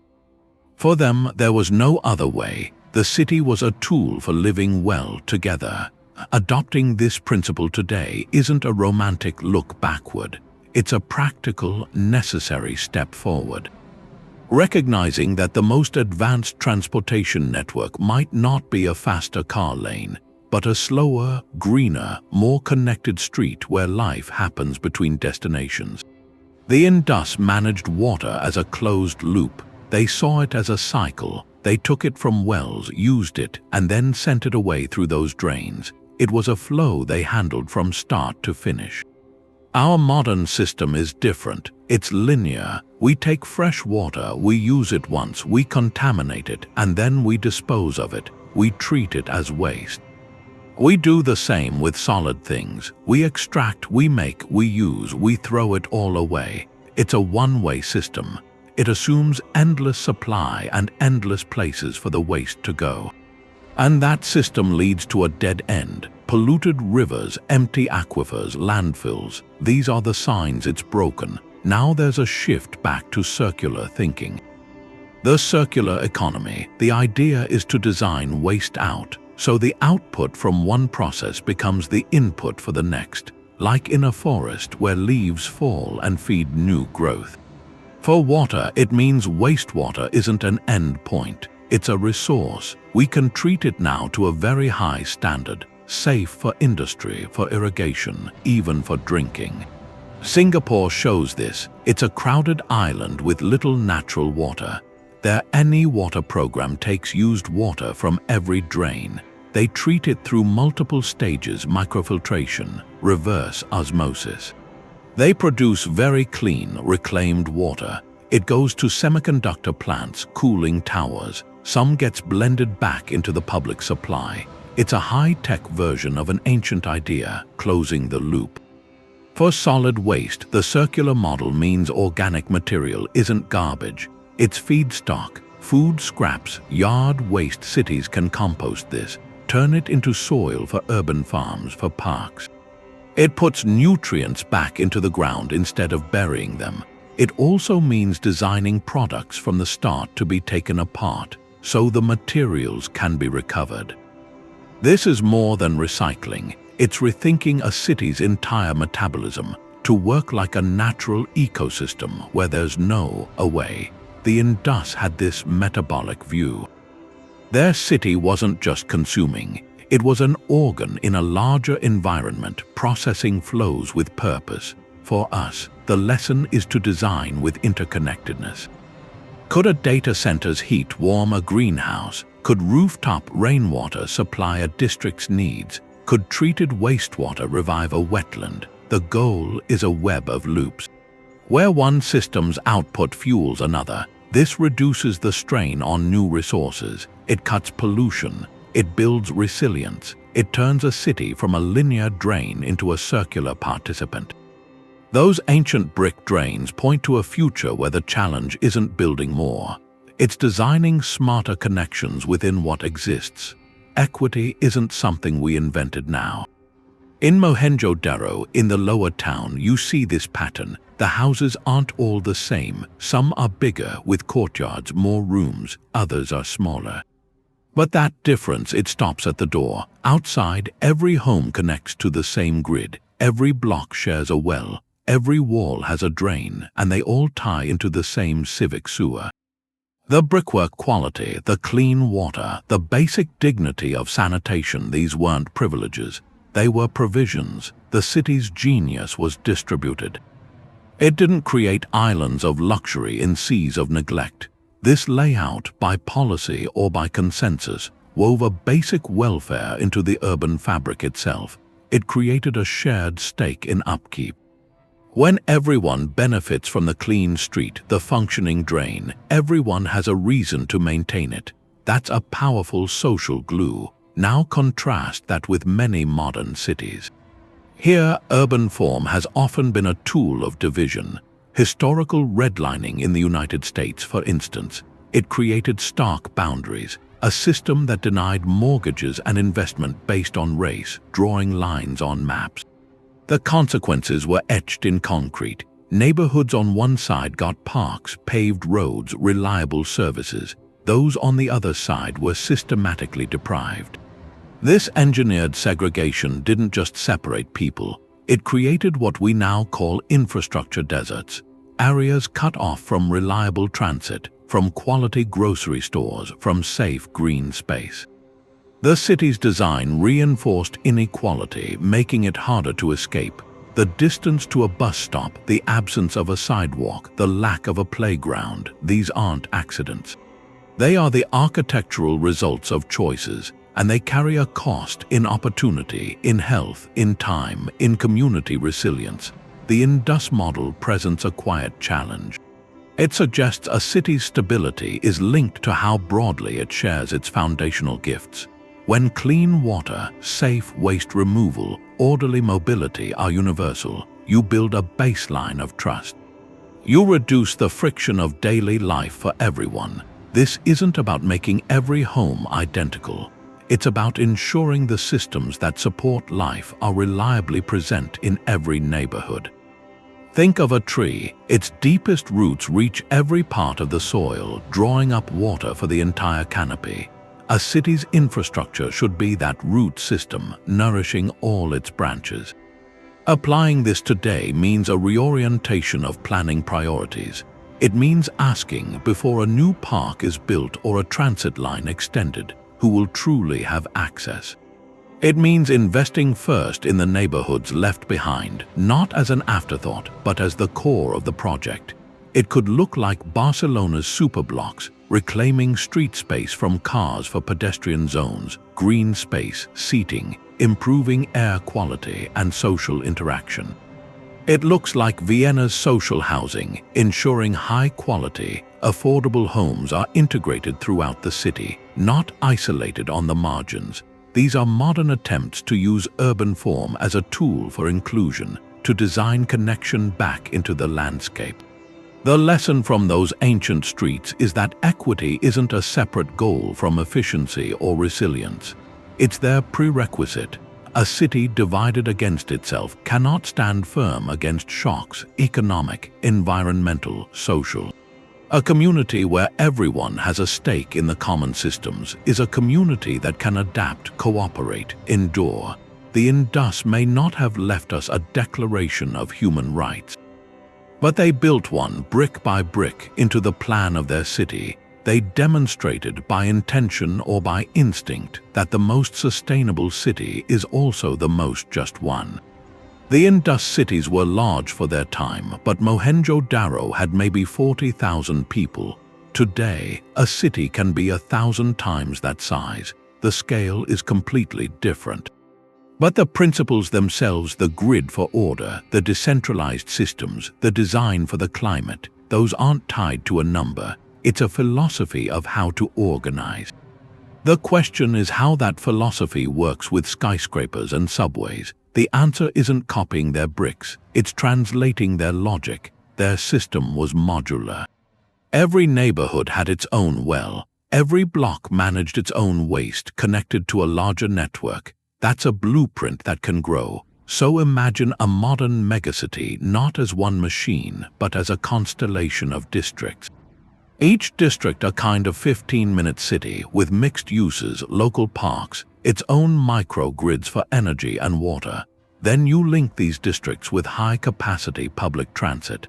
For them, there was no other way. The city was a tool for living well together. Adopting this principle today isn't a romantic look backward. It's a practical, necessary step forward. Recognizing that the most advanced transportation network might not be a faster car lane, but a slower, greener, more connected street where life happens between destinations. The Indus managed water as a closed loop. They saw it as a cycle. They took it from wells, used it, and then sent it away through those drains. It was a flow they handled from start to finish. Our modern system is different. It's linear. We take fresh water, we use it once, we contaminate it, and then we dispose of it. We treat it as waste. We do the same with solid things. We extract, we make, we use, we throw it all away. It's a one-way system. It assumes endless supply and endless places for the waste to go. And that system leads to a dead end. Polluted rivers, empty aquifers, landfills. These are the signs it's broken. Now there's a shift back to circular thinking. The circular economy, the idea is to design waste out, so the output from one process becomes the input for the next, like in a forest where leaves fall and feed new growth. For water, it means wastewater isn't an end point. It's a resource. We can treat it now to a very high standard, safe for industry, for irrigation, even for drinking. Singapore shows this. It's a crowded island with little natural water. Their Any Water program takes used water from every drain. They treat it through multiple stages: microfiltration, reverse osmosis. They produce very clean, reclaimed water. It goes to semiconductor plants, cooling towers. Some gets blended back into the public supply. It's a high-tech version of an ancient idea, closing the loop. For solid waste, the circular model means organic material isn't garbage. It's feedstock, food scraps, yard waste. Cities can compost this, turn it into soil for urban farms, for parks. It puts nutrients back into the ground instead of burying them. It also means designing products from the start to be taken apart, so the materials can be recovered. This is more than recycling. It's rethinking a city's entire metabolism to work like a natural ecosystem where there's no away. The Indus had this metabolic view. Their city wasn't just consuming. It was an organ in a larger environment, processing flows with purpose. For us, the lesson is to design with interconnectedness. Could a data center's heat warm a greenhouse? Could rooftop rainwater supply a district's needs? Could treated wastewater revive a wetland? The goal is a web of loops. Where one system's output fuels another, this reduces the strain on new resources. It cuts pollution. It builds resilience. It turns a city from a linear drain into a circular participant. Those ancient brick drains point to a future where the challenge isn't building more. It's designing smarter connections within what exists. Equity isn't something we invented now. In Mohenjo-daro, in the lower town, you see this pattern. The houses aren't all the same. Some are bigger, with courtyards, more rooms, others are smaller. But that difference, it stops at the door. Outside, every home connects to the same grid. Every block shares a well. Every wall has a drain, and they all tie into the same civic sewer. The brickwork quality, the clean water, the basic dignity of sanitation, these weren't privileges. They were provisions. The city's genius was distributed. It didn't create islands of luxury in seas of neglect. This layout, by policy or by consensus, wove a basic welfare into the urban fabric itself. It created a shared stake in upkeep. When everyone benefits from the clean street, the functioning drain, everyone has a reason to maintain it. That's a powerful social glue. Now contrast that with many modern cities. Here, urban form has often been a tool of division. Historical redlining in the United States, for instance, it created stark boundaries, a system that denied mortgages and investment based on race, drawing lines on maps. The consequences were etched in concrete. Neighborhoods on one side got parks, paved roads, reliable services. Those on the other side were systematically deprived. This engineered segregation didn't just separate people. It created what we now call infrastructure deserts, areas cut off from reliable transit, from quality grocery stores, from safe green space. The city's design reinforced inequality, making it harder to escape. The distance to a bus stop, the absence of a sidewalk, the lack of a playground, these aren't accidents. They are the architectural results of choices, and they carry a cost in opportunity, in health, in time, in community resilience. The Indus model presents a quiet challenge. It suggests a city's stability is linked to how broadly it shares its foundational gifts. When clean water, safe waste removal, orderly mobility are universal, you build a baseline of trust. You reduce the friction of daily life for everyone. This isn't about making every home identical. It's about ensuring the systems that support life are reliably present in every neighborhood. Think of a tree. Its deepest roots reach every part of the soil, drawing up water for the entire canopy. A city's infrastructure should be that root system, nourishing all its branches. Applying this today means a reorientation of planning priorities. It means asking, before a new park is built or a transit line extended, who will truly have access. It means investing first in the neighborhoods left behind, not as an afterthought, but as the core of the project. It could look like Barcelona's superblocks, reclaiming street space from cars for pedestrian zones, green space, seating, improving air quality and social interaction. It looks like Vienna's social housing, ensuring high-quality, affordable homes are integrated throughout the city, not isolated on the margins. These are modern attempts to use urban form as a tool for inclusion, to design connection back into the landscape. The lesson from those ancient streets is that equity isn't a separate goal from efficiency or resilience. It's their prerequisite. A city divided against itself cannot stand firm against shocks, economic, environmental, social. A community where everyone has a stake in the common systems is a community that can adapt, cooperate, endure. The Indus may not have left us a declaration of human rights, but they built one brick by brick into the plan of their city. They demonstrated by intention or by instinct that the most sustainable city is also the most just one. The Indus cities were large for their time, but Mohenjo-daro had maybe 40,000 people. Today, a city can be 1,000 times that size. The scale is completely different. But the principles themselves, the grid for order, the decentralized systems, the design for the climate, those aren't tied to a number. It's a philosophy of how to organize. The question is how that philosophy works with skyscrapers and subways. The answer isn't copying their bricks, it's translating their logic. Their system was modular. Every neighborhood had its own well. Every block managed its own waste, connected to a larger network. That's a blueprint that can grow. So imagine a modern megacity not as one machine, but as a constellation of districts. Each district a kind of 15-minute city with mixed uses, local parks, its own microgrids for energy and water. Then you link these districts with high-capacity public transit.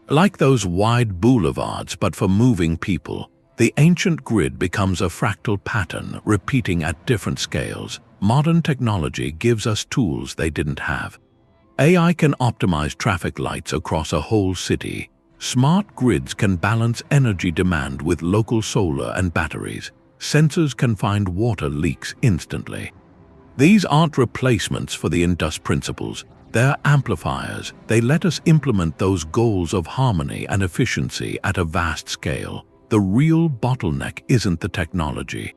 Like those wide boulevards but for moving people, the ancient grid becomes a fractal pattern repeating at different scales. Modern technology gives us tools they didn't have. AI can optimize traffic lights across a whole city. Smart grids can balance energy demand with local solar and batteries. Sensors can find water leaks instantly. These aren't replacements for the Indus principles. They're amplifiers. They let us implement those goals of harmony and efficiency at a vast scale. The real bottleneck isn't the technology.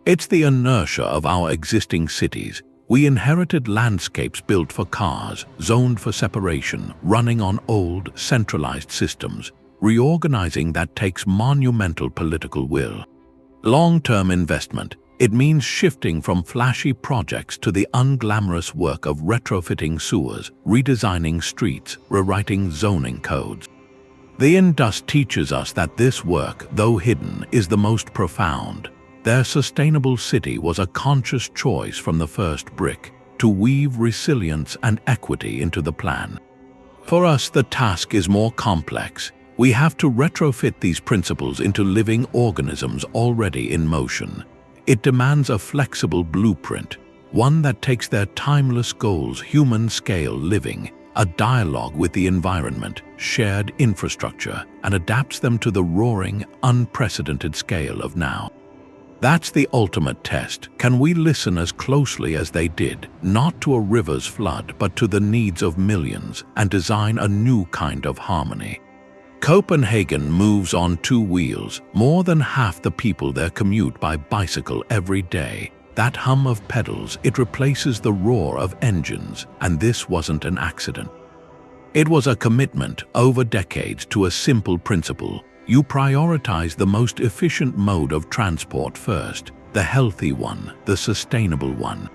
It's the inertia of our existing cities. We inherited landscapes built for cars, zoned for separation, running on old, centralized systems. Reorganizing that takes monumental political will. Long-term investment. It means shifting from flashy projects to the unglamorous work of retrofitting sewers, redesigning streets, rewriting zoning codes. The Indus teaches us that this work, though hidden, is the most profound. Their sustainable city was a conscious choice from the first brick, to weave resilience and equity into the plan. For us, the task is more complex. We have to retrofit these principles into living organisms already in motion. It demands a flexible blueprint, one that takes their timeless goals, human-scale living, a dialogue with the environment, shared infrastructure, and adapts them to the roaring, unprecedented scale of now. That's the ultimate test. Can we listen as closely as they did, not to a river's flood, but to the needs of millions, and design a new kind of harmony? Copenhagen moves on two wheels. More than half the people there commute by bicycle every day. That hum of pedals, it replaces the roar of engines, and this wasn't an accident. It was a commitment over decades to a simple principle. You prioritize the most efficient mode of transport first, the healthy one, the sustainable one.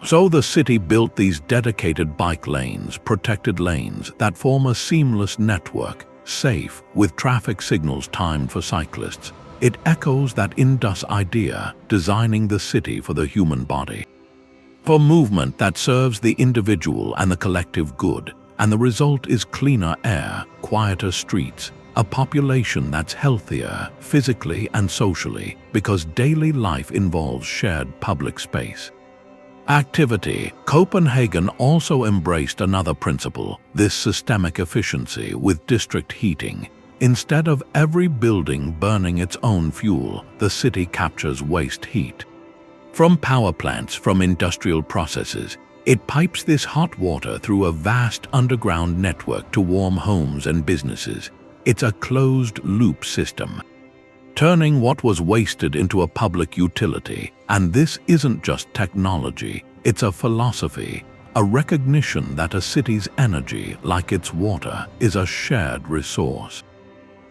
So the city built these dedicated bike lanes, protected lanes that form a seamless network, safe, with traffic signals timed for cyclists. It echoes that Indus idea, designing the city for the human body. For movement that serves the individual and the collective good, and the result is cleaner air, quieter streets, a population that's healthier physically and socially because daily life involves shared public space. Activity. Copenhagen also embraced another principle, this systemic efficiency with district heating. Instead of every building burning its own fuel, the city captures waste heat. From power plants, from industrial processes, it pipes this hot water through a vast underground network to warm homes and businesses. It's a closed-loop system, turning what was wasted into a public utility. And this isn't just technology, it's a philosophy, a recognition that a city's energy, like its water, is a shared resource,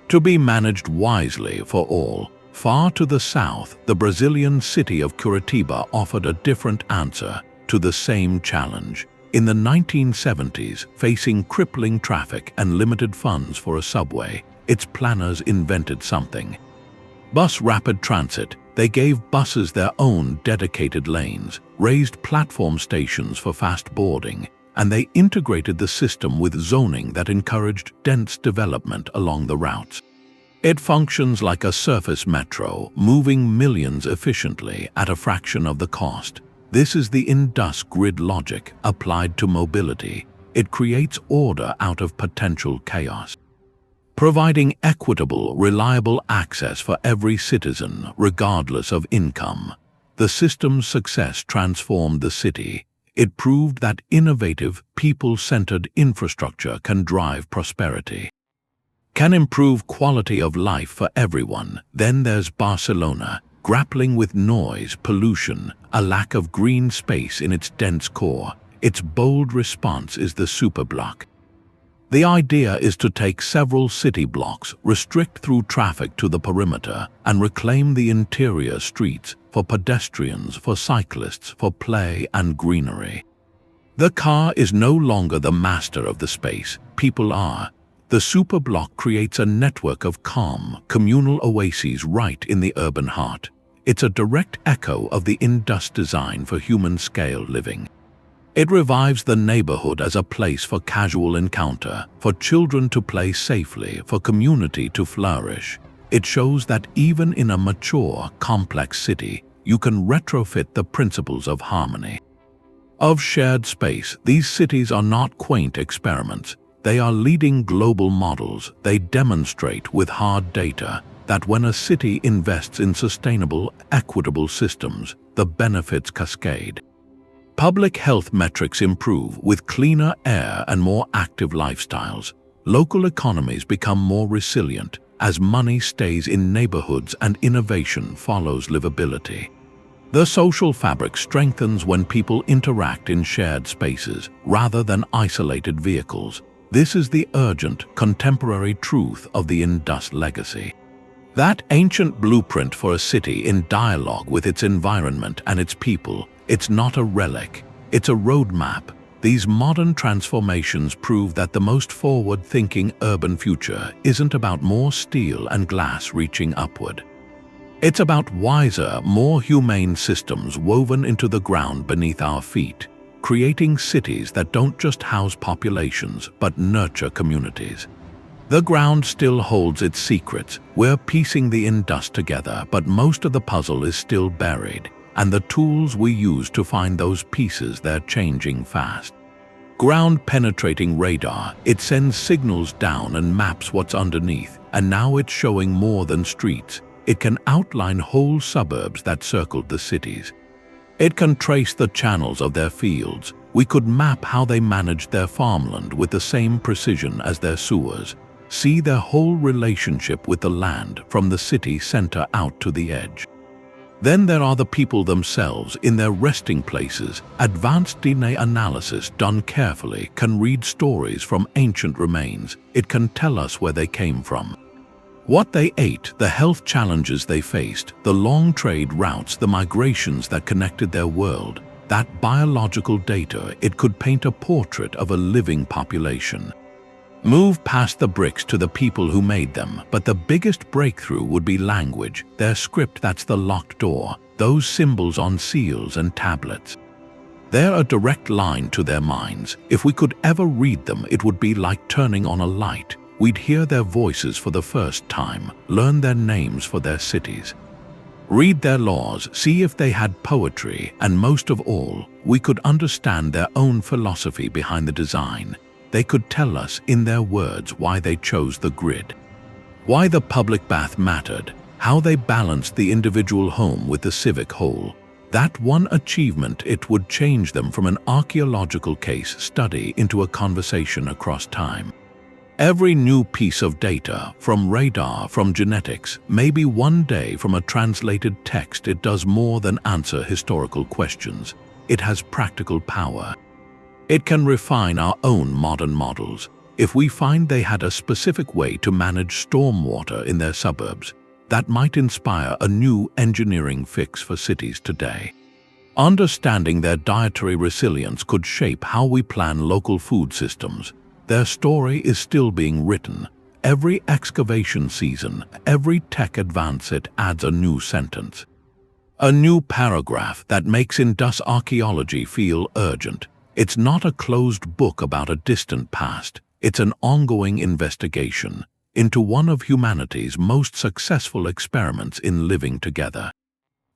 to be managed wisely for all. Far to the south, the Brazilian city of Curitiba offered a different answer to the same challenge. In the 1970s, facing crippling traffic and limited funds for a subway, its planners invented something. Bus rapid transit. They gave buses their own dedicated lanes, raised platform stations for fast boarding, and they integrated the system with zoning that encouraged dense development along the routes. It functions like a surface metro, moving millions efficiently at a fraction of the cost. This is the Indus grid logic applied to mobility. It creates order out of potential chaos, providing equitable, reliable access for every citizen, regardless of income. The system's success transformed the city. It proved that innovative, people-centered infrastructure can drive prosperity, can improve quality of life for everyone. Then there's Barcelona, grappling with noise, pollution, a lack of green space in its dense core. Its bold response is the superblock. The idea is to take several city blocks, restrict through traffic to the perimeter, and reclaim the interior streets for pedestrians, for cyclists, for play and greenery. The car is no longer the master of the space, people are. The superblock creates a network of calm, communal oases right in the urban heart. It's a direct echo of the Indus design for human-scale living. It revives the neighborhood as a place for casual encounter, for children to play safely, for community to flourish. It shows that even in a mature, complex city, you can retrofit the principles of harmony. Of shared space, these cities are not quaint experiments. They are leading global models. They demonstrate with hard data that when a city invests in sustainable, equitable systems, the benefits cascade. Public health metrics improve with cleaner air and more active lifestyles. Local economies become more resilient as money stays in neighborhoods and innovation follows livability. The social fabric strengthens when people interact in shared spaces rather than isolated vehicles. This is the urgent, contemporary truth of the Indus legacy. That ancient blueprint for a city in dialogue with its environment and its people, it's not a relic, it's a roadmap. These modern transformations prove that the most forward-thinking urban future isn't about more steel and glass reaching upward. It's about wiser, more humane systems woven into the ground beneath our feet, creating cities that don't just house populations but nurture communities. The ground still holds its secrets. We're piecing the Indus together, but most of the puzzle is still buried, and the tools we use to find those pieces, they're changing fast. Ground-penetrating radar, it sends signals down and maps what's underneath, and now it's showing more than streets. It can outline whole suburbs that circled the cities. It can trace the channels of their fields. We could map how they managed their farmland with the same precision as their sewers. See their whole relationship with the land from the city center out to the edge. Then there are the people themselves in their resting places. Advanced DNA analysis done carefully can read stories from ancient remains. It can tell us where they came from, what they ate, the health challenges they faced, the long trade routes, the migrations that connected their world. That biological data, it could paint a portrait of a living population. Move past the bricks to the people who made them, but the biggest breakthrough would be language, their script that's the locked door, those symbols on seals and tablets. They're a direct line to their minds. If we could ever read them, it would be like turning on a light. We'd hear their voices for the first time, learn their names for their cities, read their laws, see if they had poetry, and most of all, we could understand their own philosophy behind the design. They could tell us in their words why they chose the grid, why the public bath mattered, how they balanced the individual home with the civic whole. That one achievement, it would change them from an archaeological case study into a conversation across time. Every new piece of data, from radar, from genetics, maybe one day from a translated text, it does more than answer historical questions. It has practical power. It can refine our own modern models. If we find they had a specific way to manage stormwater in their suburbs, that might inspire a new engineering fix for cities today. Understanding their dietary resilience could shape how we plan local food systems. Their story is still being written. Every excavation season, every tech advance, it adds a new sentence, a new paragraph that makes Indus archaeology feel urgent. It's not a closed book about a distant past. It's an ongoing investigation into one of humanity's most successful experiments in living together.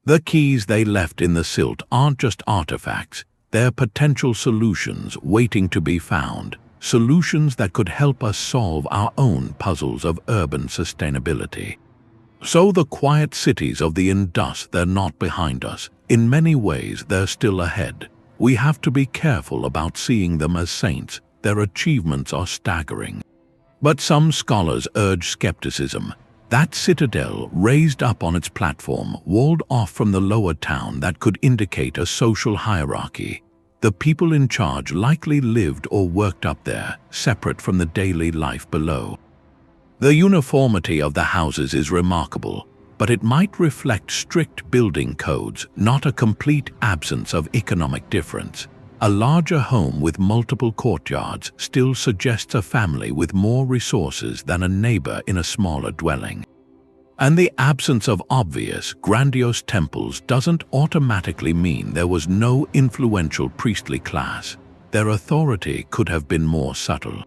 The keys they left in the silt aren't just artifacts. They're potential solutions waiting to be found. Solutions that could help us solve our own puzzles of urban sustainability. So the quiet cities of the Indus, they're not behind us. In many ways, they're still ahead. We have to be careful about seeing them as saints. Their achievements are staggering. But some scholars urge skepticism. That citadel, raised up on its platform, walled off from the lower town, that could indicate a social hierarchy. the people in charge likely lived or worked up there, separate from the daily life below. The uniformity of the houses is remarkable, but it might reflect strict building codes, not a complete absence of economic difference. A larger home with multiple courtyards still suggests a family with more resources than a neighbor in a smaller dwelling. And the absence of obvious, grandiose temples doesn't automatically mean there was no influential priestly class. Their authority could have been more subtle.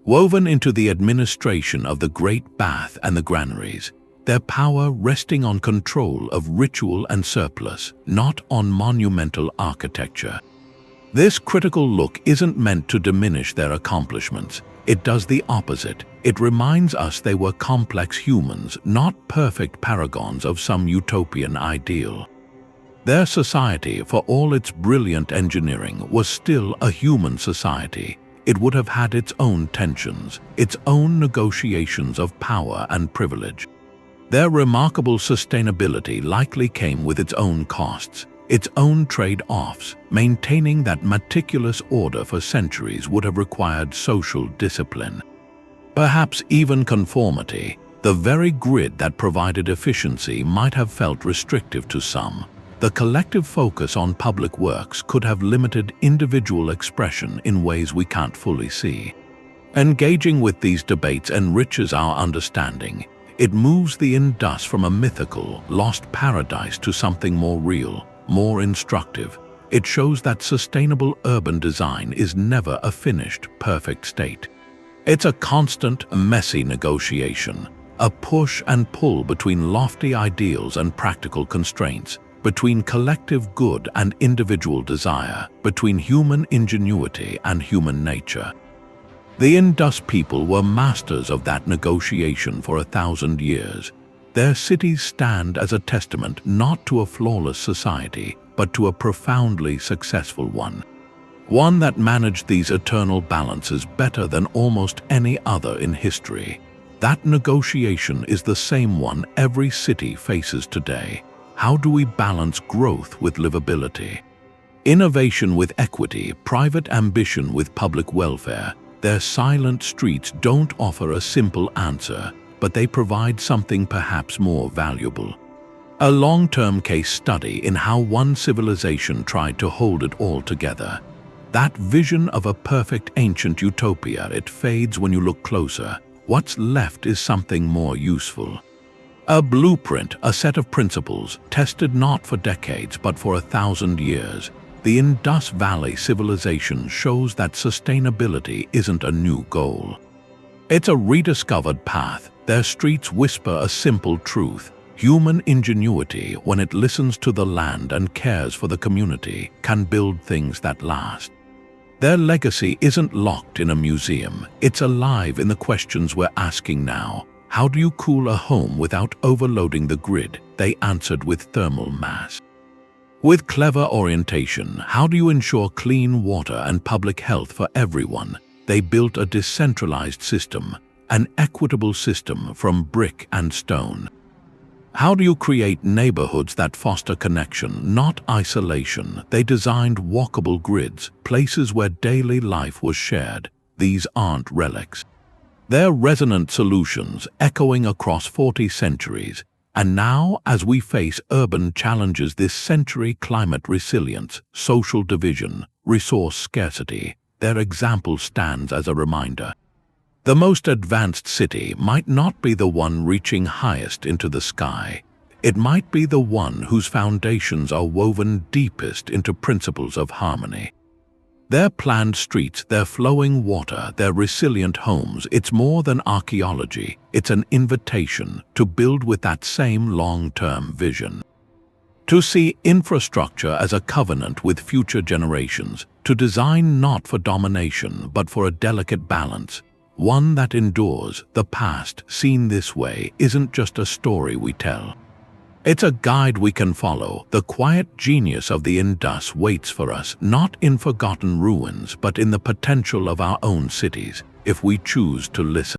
Woven into the administration of the Great Bath and the granaries, their power resting on control of ritual and surplus, not on monumental architecture. This critical look isn't meant to diminish their accomplishments. It does the opposite. It reminds us they were complex humans, not perfect paragons of some utopian ideal. Their society, for all its brilliant engineering, was still a human society. It would have had its own tensions, its own negotiations of power and privilege. Their remarkable sustainability likely came with its own costs, its own trade-offs. Maintaining that meticulous order for centuries would have required social discipline. Perhaps even conformity. The very grid that provided efficiency might have felt restrictive to some. The collective focus on public works could have limited individual expression in ways we can't fully see. Engaging with these debates enriches our understanding. It moves the Indus from a mythical, lost paradise to something more real, more instructive. It shows that sustainable urban design is never a finished, perfect state. It's a constant, messy negotiation, a push and pull between lofty ideals and practical constraints, between collective good and individual desire, between human ingenuity and human nature. The Indus people were masters of that negotiation for 1,000 years. Their cities stand as a testament not to a flawless society, but to a profoundly successful one. One that managed these eternal balances better than almost any other in history. That negotiation is the same one every city faces today. How do we balance growth with livability? Innovation with equity, private ambition with public welfare. Their silent streets don't offer a simple answer, but they provide something perhaps more valuable. A long-term case study in how one civilization tried to hold it all together. That vision of a perfect ancient utopia, it fades when you look closer. What's left is something more useful. A blueprint, a set of principles, tested not for decades but for 1,000 years. The Indus Valley civilization shows that sustainability isn't a new goal. It's a rediscovered path. Their streets whisper a simple truth. Human ingenuity, when it listens to the land and cares for the community, can build things that last. Their legacy isn't locked in a museum. It's alive in the questions we're asking now. How do you cool a home without overloading the grid? They answered with thermal mass. With clever orientation, how do you ensure clean water and public health for everyone? They built a decentralized system, an equitable system from brick and stone. How do you create neighborhoods that foster connection, not isolation? They designed walkable grids, places where daily life was shared. These aren't relics. They're resonant solutions echoing across 40 centuries. And now, as we face urban challenges this century, climate resilience, social division, resource scarcity, their example stands as a reminder. The most advanced city might not be the one reaching highest into the sky. It might be the one whose foundations are woven deepest into principles of harmony. Their planned streets, their flowing water, their resilient homes, it's more than archaeology. It's an invitation to build with that same long-term vision. To see infrastructure as a covenant with future generations, to design not for domination but for a delicate balance, one that endures. The past, seen this way, isn't just a story we tell. It's a guide we can follow. The quiet genius of the Indus waits for us, not in forgotten ruins, but in the potential of our own cities, if we choose to listen.